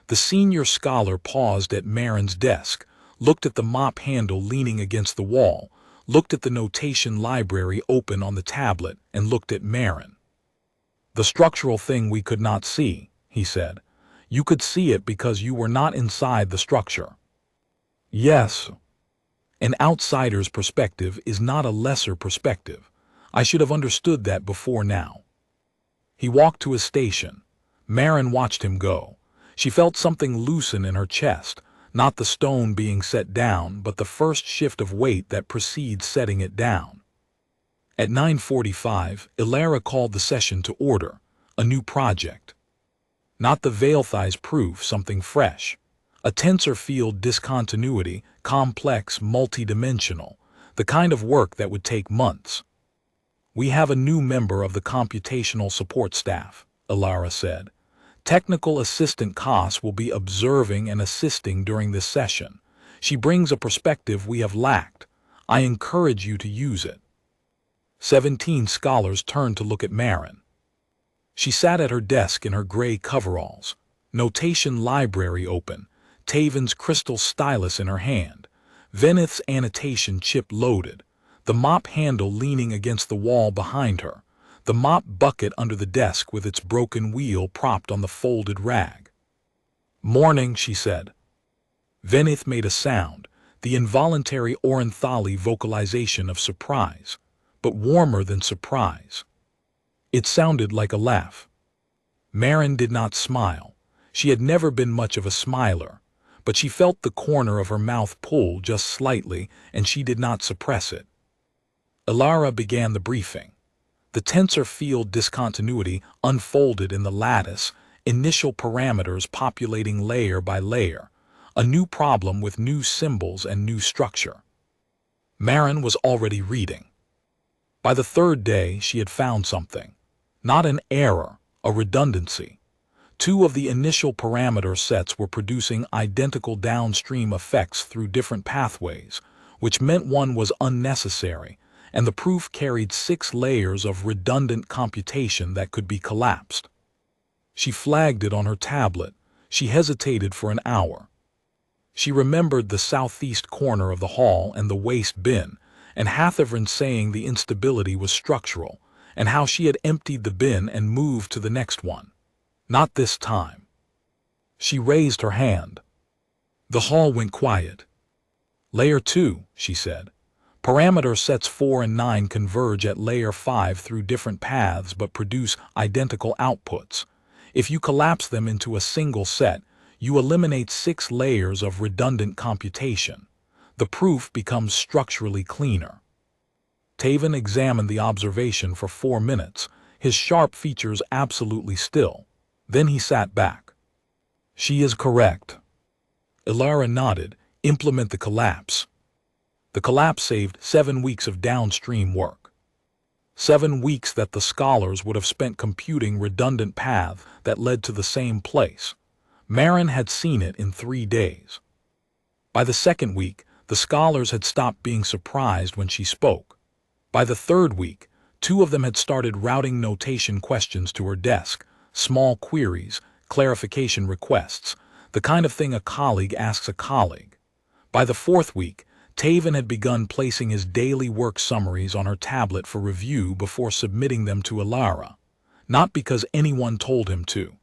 The senior scholar paused at Marin's desk, looked at the mop handle leaning against the wall, looked at the notation library open on the tablet, and looked at Marin. The structural thing we could not see, he said. You could see it because you were not inside the structure. Yes. An outsider's perspective is not a lesser perspective. I should have understood that before now. He walked to his station. Marin watched him go. She felt something loosen in her chest, not the stone being set down, but the first shift of weight that precedes setting it down. At 9:45, Ilara called the session to order, a new project. Not the Veilthize proof, something fresh. A tensor field discontinuity, complex, multidimensional, the kind of work that would take months. We have a new member of the computational support staff, Ilara said. Technical assistant Koss will be observing and assisting during this session. She brings a perspective we have lacked. I encourage you to use it. 17 scholars turned to look at Marin. She sat at her desk in her gray coveralls, notation library open, Taven's crystal stylus in her hand, Veneth's annotation chip loaded, the mop handle leaning against the wall behind her, the mop bucket under the desk with its broken wheel propped on the folded rag. Morning, she said. Veneth made a sound, the involuntary Orenthali vocalization of surprise, but warmer than surprise. It sounded like a laugh. Marin did not smile. She had never been much of a smiler, but she felt the corner of her mouth pull just slightly, and she did not suppress it. Ilara began the briefing. The tensor field discontinuity unfolded in the lattice, initial parameters populating layer by layer, a new problem with new symbols and new structure. Marin was already reading. By the third day, she had found something. Not an error, a redundancy. Two of the initial parameter sets were producing identical downstream effects through different pathways, which meant one was unnecessary, and the proof carried 6 layers of redundant computation that could be collapsed. She flagged it on her tablet. She hesitated for an hour. She remembered the southeast corner of the hall and the waste bin, and Hathivrin saying the instability was structural, and how she had emptied the bin and moved to the next one. Not this time. She raised her hand. The hall went quiet. Layer 2, she said. Parameter sets 4 and 9 converge at layer 5 through different paths but produce identical outputs. If you collapse them into a single set, you eliminate 6 layers of redundant computation. The proof becomes structurally cleaner. Taven examined the observation for 4 minutes, his sharp features absolutely still. Then he sat back. She is correct. Ilara nodded. Implement the collapse. The collapse saved 7 weeks of downstream work. 7 weeks that the scholars would have spent computing redundant paths that led to the same place. Marin had seen it in 3 days. By the second week, the scholars had stopped being surprised when she spoke. By the third week, 2 of them had started routing notation questions to her desk, small queries, clarification requests, the kind of thing a colleague asks a colleague. By the 4th week, Taven had begun placing his daily work summaries on her tablet for review before submitting them to Ilara, not because anyone told him to.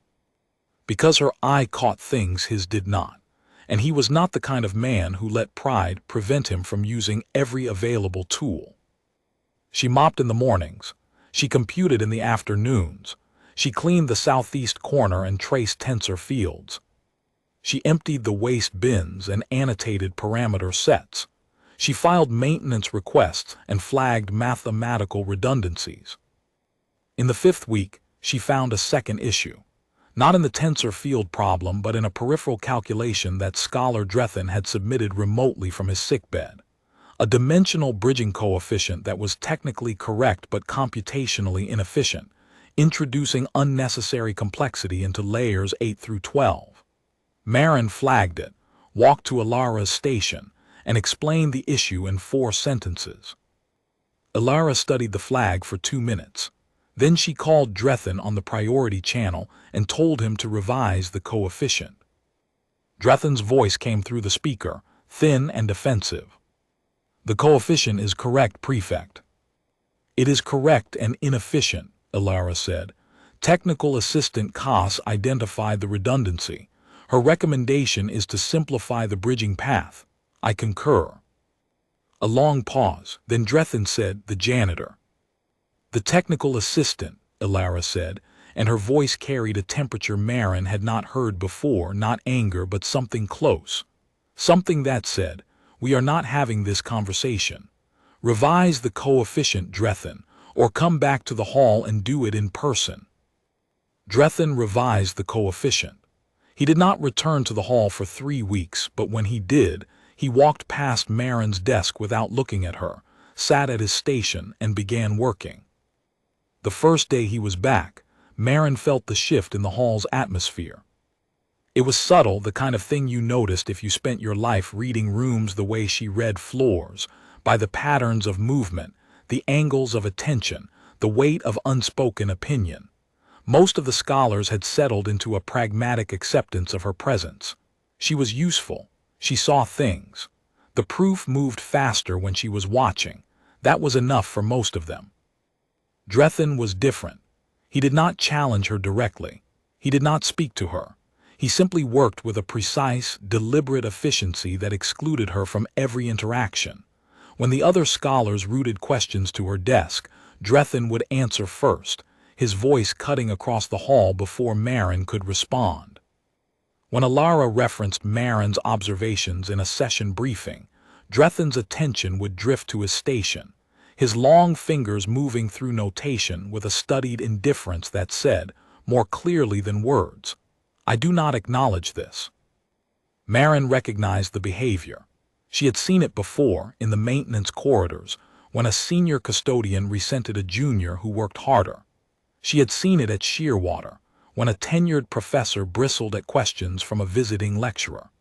Because her eye caught things his did not, and he was not the kind of man who let pride prevent him from using every available tool. She mopped in the mornings. She computed in the afternoons. She cleaned the southeast corner and traced tensor fields. She emptied the waste bins and annotated parameter sets. She filed maintenance requests and flagged mathematical redundancies. In the 5th week, she found a second issue. Not in the tensor field problem, but in a peripheral calculation that Scholar Drethin had submitted remotely from his sickbed. A dimensional bridging coefficient that was technically correct but computationally inefficient, introducing unnecessary complexity into layers 8 through 12. Marin flagged it, walked to Ilara's station, and explained the issue in 4 sentences. Ilara studied the flag for 2 minutes. Then she called Drethin on the priority channel and told him to revise the coefficient. Drethin's voice came through the speaker, thin and defensive. "The coefficient is correct, Prefect." "It is correct and inefficient," Ilara said. Technical assistant Kaas identified the redundancy. "Her recommendation is to simplify the bridging path." "I concur." A long pause. Then Drethin said, "The janitor." "The technical assistant," Ilara said, and her voice carried a temperature Marin had not heard before, not anger but something close. Something that said, "We are not having this conversation. Revise the coefficient, Drethin, or come back to the hall and do it in person." Drethin revised the coefficient. He did not return to the hall for 3 weeks, but when he did, he walked past Marin's desk without looking at her, sat at his station, and began working. The first day he was back, Marin felt the shift in the hall's atmosphere. It was subtle, the kind of thing you noticed if you spent your life reading rooms the way she read floors, by the patterns of movement, the angles of attention, the weight of unspoken opinion. Most of the scholars had settled into a pragmatic acceptance of her presence. She was useful. She saw things. The proof moved faster when she was watching. That was enough for most of them. Drethin was different. He did not challenge her directly. He did not speak to her. He simply worked with a precise, deliberate efficiency that excluded her from every interaction. When the other scholars routed questions to her desk, Drethin would answer first, his voice cutting across the hall before Marin could respond. When Ilara referenced Marin's observations in a session briefing, Drethin's attention would drift to his station, his long fingers moving through notation with a studied indifference that said, more clearly than words, "I do not acknowledge this." Marin recognized the behavior. She had seen it before in the maintenance corridors when a senior custodian resented a junior who worked harder. She had seen it at Shearwater when a tenured professor bristled at questions from a visiting lecturer.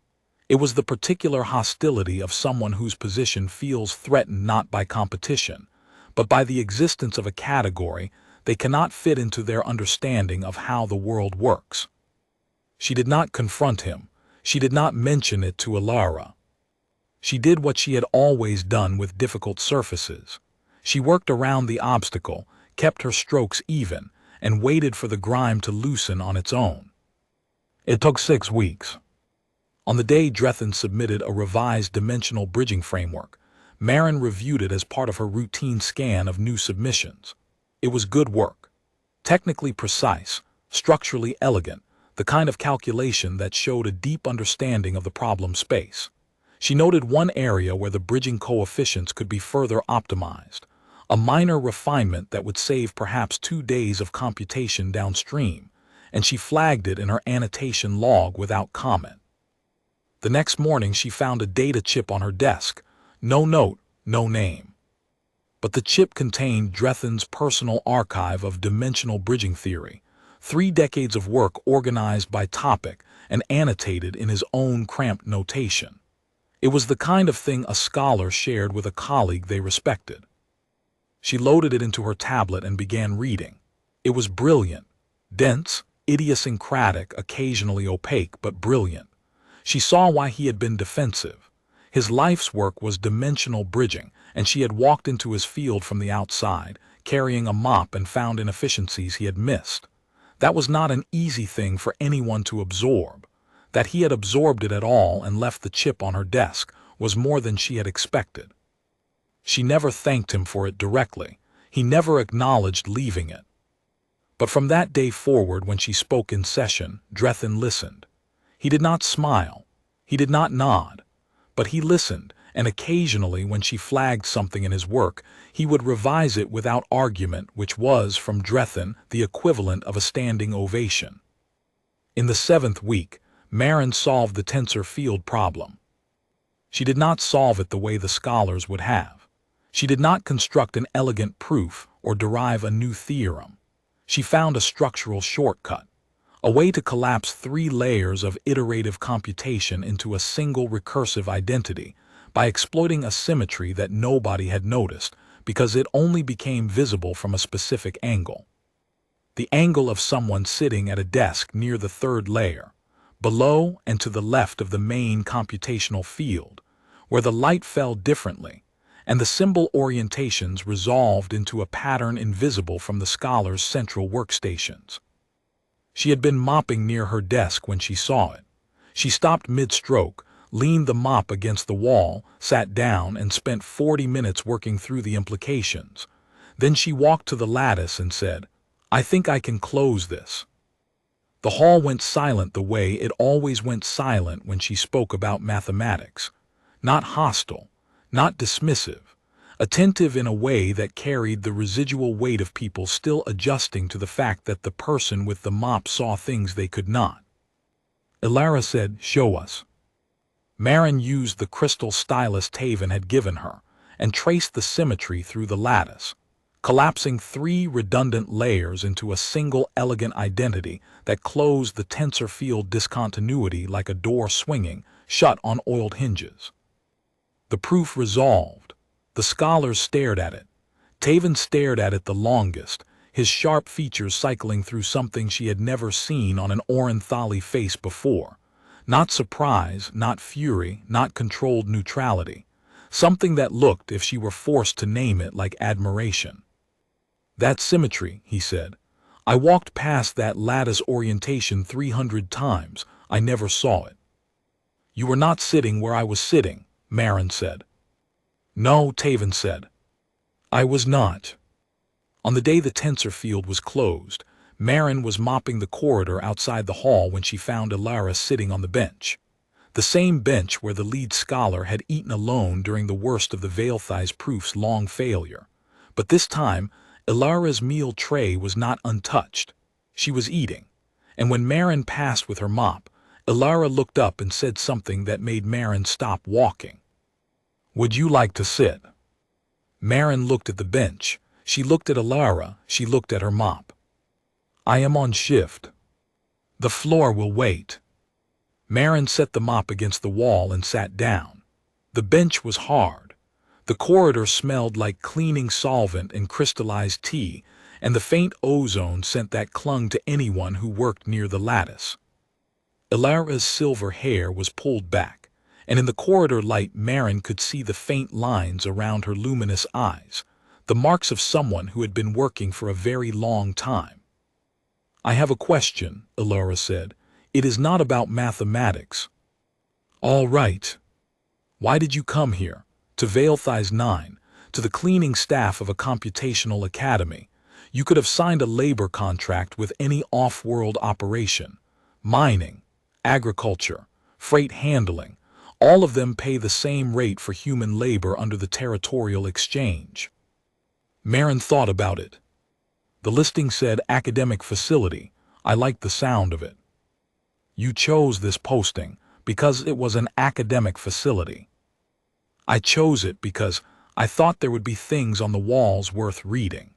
It was the particular hostility of someone whose position feels threatened not by competition, but by the existence of a category they cannot fit into their understanding of how the world works. She did not confront him. She did not mention it to Ilara. She did what she had always done with difficult surfaces. She worked around the obstacle, kept her strokes even, and waited for the grime to loosen on its own. It took 6 weeks. On the day Drethin submitted a revised dimensional bridging framework, Marin reviewed it as part of her routine scan of new submissions. It was good work. Technically precise, structurally elegant, the kind of calculation that showed a deep understanding of the problem space. She noted one area where the bridging coefficients could be further optimized, a minor refinement that would save perhaps 2 days of computation downstream, and she flagged it in her annotation log without comment. The next morning she found a data chip on her desk. No note, no name. But the chip contained Drethin's personal archive of dimensional bridging theory, 3 decades of work organized by topic and annotated in his own cramped notation. It was the kind of thing a scholar shared with a colleague they respected. She loaded it into her tablet and began reading. It was brilliant, dense, idiosyncratic, occasionally opaque, but brilliant. She saw why he had been defensive. His life's work was dimensional bridging, and she had walked into his field from the outside, carrying a mop, and found inefficiencies he had missed. That was not an easy thing for anyone to absorb. That he had absorbed it at all and left the chip on her desk was more than she had expected. She never thanked him for it directly. He never acknowledged leaving it. But from that day forward, when she spoke in session, Drethin listened. He did not smile. He did not nod. But he listened, and occasionally when she flagged something in his work, he would revise it without argument, which was, from Drethin, the equivalent of a standing ovation. In the 7th week, Marin solved the tensor field problem. She did not solve it the way the scholars would have. She did not construct an elegant proof or derive a new theorem. She found a structural shortcut, a way to collapse 3 layers of iterative computation into a single recursive identity by exploiting a symmetry that nobody had noticed because it only became visible from a specific angle. The angle of someone sitting at a desk near the third layer, below and to the left of the main computational field, where the light fell differently, and the symbol orientations resolved into a pattern invisible from the scholar's central workstations. She had been mopping near her desk when she saw it. She stopped mid-stroke, leaned the mop against the wall, sat down, and spent 40 minutes working through the implications. Then she walked to the lattice and said, "I think I can close this." The hall went silent the way it always went silent when she spoke about mathematics. Not hostile, not dismissive, attentive in a way that carried the residual weight of people still adjusting to the fact that the person with the mop saw things they could not. Ilara said, "Show us." Marin used the crystal stylus Taven had given her and traced the symmetry through the lattice, collapsing 3 redundant layers into a single elegant identity that closed the tensor field discontinuity like a door swinging shut on oiled hinges. The proof resolved. The scholars stared at it. Taven stared at it the longest, his sharp features cycling through something she had never seen on an Orenthali face before. Not surprise, not fury, not controlled neutrality. Something that looked, if she were forced to name it, like admiration. "That symmetry," he said. "I walked past that lattice orientation 300 times. I never saw it." "You were not sitting where I was sitting," Marin said. "No," Taven said. "I was not." On the day the tensor field was closed, Marin was mopping the corridor outside the hall when she found Ilara sitting on the bench. The same bench where the lead scholar had eaten alone during the worst of the Veilthi's proof's long failure. But this time, Ilara's meal tray was not untouched. She was eating. And when Marin passed with her mop, Ilara looked up and said something that made Marin stop walking. "Would you like to sit?" Marin looked at the bench. She looked at Ilara. She looked at her mop. "I am on shift. The floor will wait." Marin set the mop against the wall and sat down. The bench was hard. The corridor smelled like cleaning solvent and crystallized tea, and the faint ozone scent that clung to anyone who worked near the lattice. Ilara's silver hair was pulled back, and in the corridor light Marin could see the faint lines around her luminous eyes, the marks of someone who had been working for a very long time. "I have a question," Ilara said. "It is not about mathematics." "All right. Why did you come here? To Veilthi's 9, to the cleaning staff of a computational academy. You could have signed a labor contract with any off-world operation. Mining, agriculture, freight handling, all of them pay the same rate for human labor under the territorial exchange." Marin thought about it. The listing said academic facility. I liked the sound of it. "You chose this posting because it was an academic facility." "I chose it because I thought there would be things on the walls worth reading."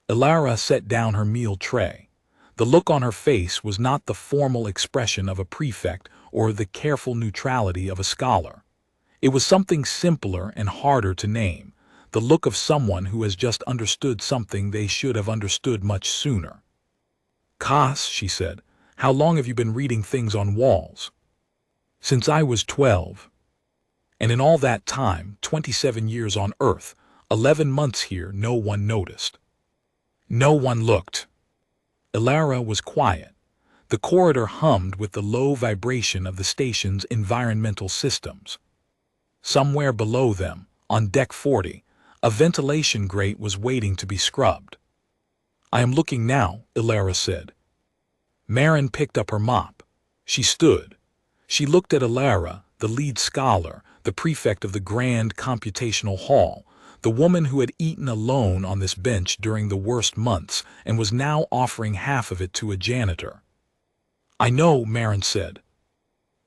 Ilara set down her meal tray. The look on her face was not the formal expression of a prefect or the careful neutrality of a scholar. It was something simpler and harder to name, the look of someone who has just understood something they should have understood much sooner. "Kas," she said, "how long have you been reading things on walls?" "Since I was 12. And in all that time, 27 years on Earth, 11 months here, no one noticed. No one looked." Ilara was quiet. The corridor hummed with the low vibration of the station's environmental systems. Somewhere below them, on deck 40, a ventilation grate was waiting to be scrubbed. "I am looking now," Ilara said. Marin picked up her mop. She stood. She looked at Ilara, the lead scholar, the prefect of the grand computational hall, the woman who had eaten alone on this bench during the worst months and was now offering half of it to a janitor. "I know," Marin said.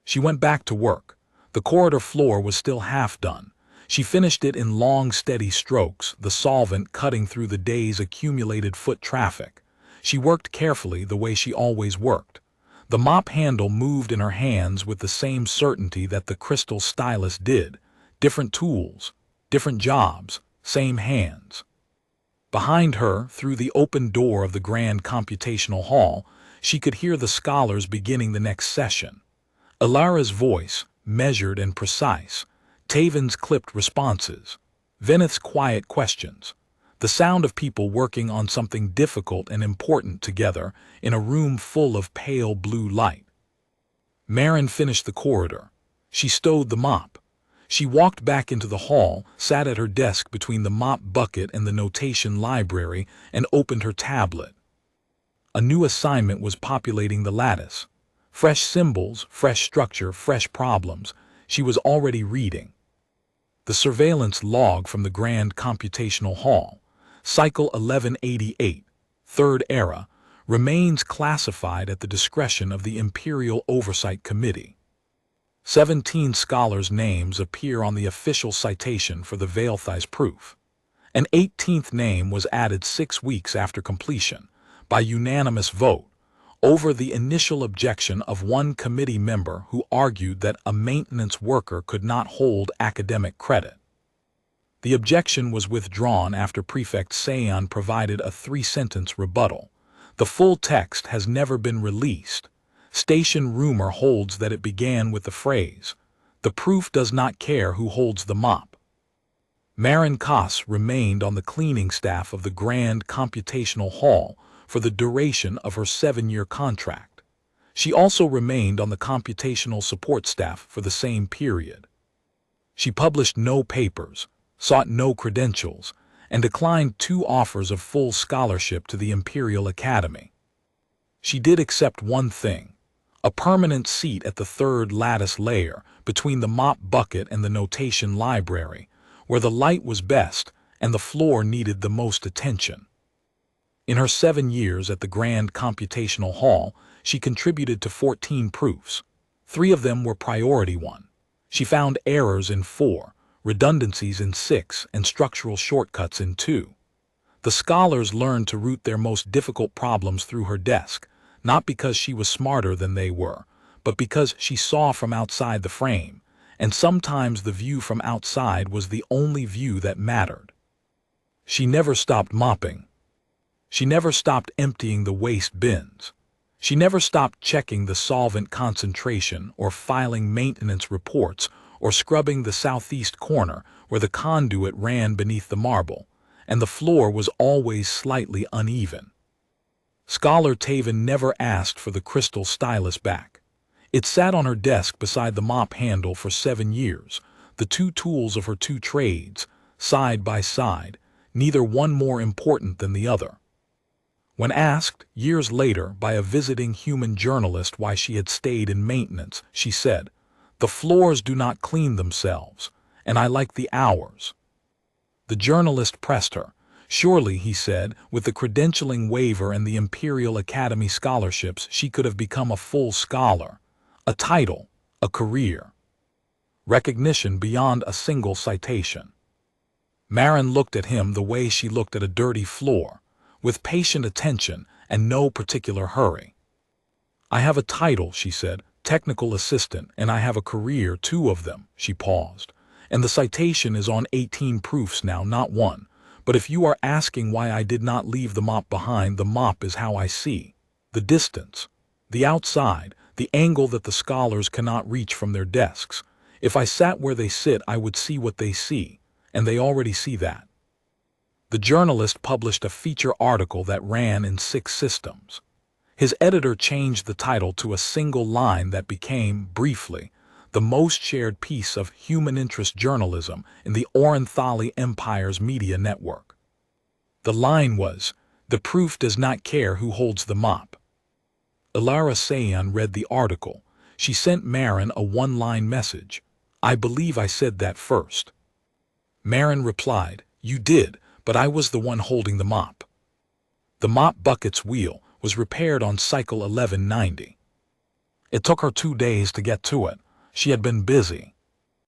She went back to work. The corridor floor was still half done. She finished it in long, steady strokes, the solvent cutting through the day's accumulated foot traffic. She worked carefully the way she always worked. The mop handle moved in her hands with the same certainty that the crystal stylus did, Different tools, different jobs, same hands. Behind her, through the open door of the grand computational hall, she could hear the scholars beginning the next session. Ilara's voice, measured and precise, Taven's clipped responses, Veneth's quiet questions, the sound of people working on something difficult and important together in a room full of pale blue light. Marin finished the corridor. She stowed the mop. She walked back into the hall, sat at her desk between the mop bucket and the notation library, and opened her tablet. A new assignment was populating the lattice. Fresh symbols, fresh structure, fresh problems. She was already reading. The surveillance log from the Grand Computational Hall, Cycle 1188, Third Era, remains classified at the discretion of the Imperial Oversight Committee. 17 scholars' names appear on the official citation for the Veilthi's proof. An 18th name was added 6 weeks after completion, by unanimous vote, over the initial objection of one committee member who argued that a maintenance worker could not hold academic credit. The objection was withdrawn after Prefect Sayon provided a 3-sentence rebuttal. The full text has never been released. Station rumor holds that it began with the phrase, "The proof does not care who holds the mop." Marin Koss remained on the cleaning staff of the Grand Computational Hall for the duration of her 7-year contract. She also remained on the computational support staff for the same period. She published no papers, sought no credentials, and declined 2 offers of full scholarship to the Imperial Academy. She did accept one thing, a permanent seat at the 3rd lattice layer between the mop bucket and the notation library, where the light was best and the floor needed the most attention. In her 7 years at the Grand Computational Hall, she contributed to 14 proofs. 3 of them were priority 1. She found errors in 4, redundancies in 6, and structural shortcuts in 2. The scholars learned to route their most difficult problems through her desk, not because she was smarter than they were, but because she saw from outside the frame, and sometimes the view from outside was the only view that mattered. She never stopped mopping. She never stopped emptying the waste bins. She never stopped checking the solvent concentration or filing maintenance reports or scrubbing the southeast corner where the conduit ran beneath the marble, and the floor was always slightly uneven. Scholar Taven never asked for the crystal stylus back. It sat on her desk beside the mop handle for 7 years, the 2 tools of her 2 trades, side by side, neither one more important than the other. When asked, years later, by a visiting human journalist why she had stayed in maintenance, she said, "The floors do not clean themselves, and I like the hours." The journalist pressed her. Surely, he said, with the credentialing waiver and the Imperial Academy scholarships, she could have become a full scholar, a title, a career. Recognition beyond a single citation. Marin looked at him the way she looked at a dirty floor, with patient attention and no particular hurry. "I have a title," she said, "technical assistant, and I have a career, 2 of them." She paused. "And the citation is on 18 proofs now, not 1. But if you are asking why I did not leave the mop behind, the mop is how I see. The distance, the outside, the angle that the scholars cannot reach from their desks. If I sat where they sit, I would see what they see, and they already see that." The journalist published a feature article that ran in 6 systems. His editor changed the title to a single line that became, briefly, the most shared piece of human interest journalism in the Orenthali Empire's media network. The line was, "The proof does not care who holds the mop." Ilara Sayon read the article. She sent Marin a 1-line message. "I believe I said that first." Marin replied, "You did, but I was the one holding the mop." The mop bucket's wheel was repaired on cycle 1190. It took her 2 days to get to it. She had been busy.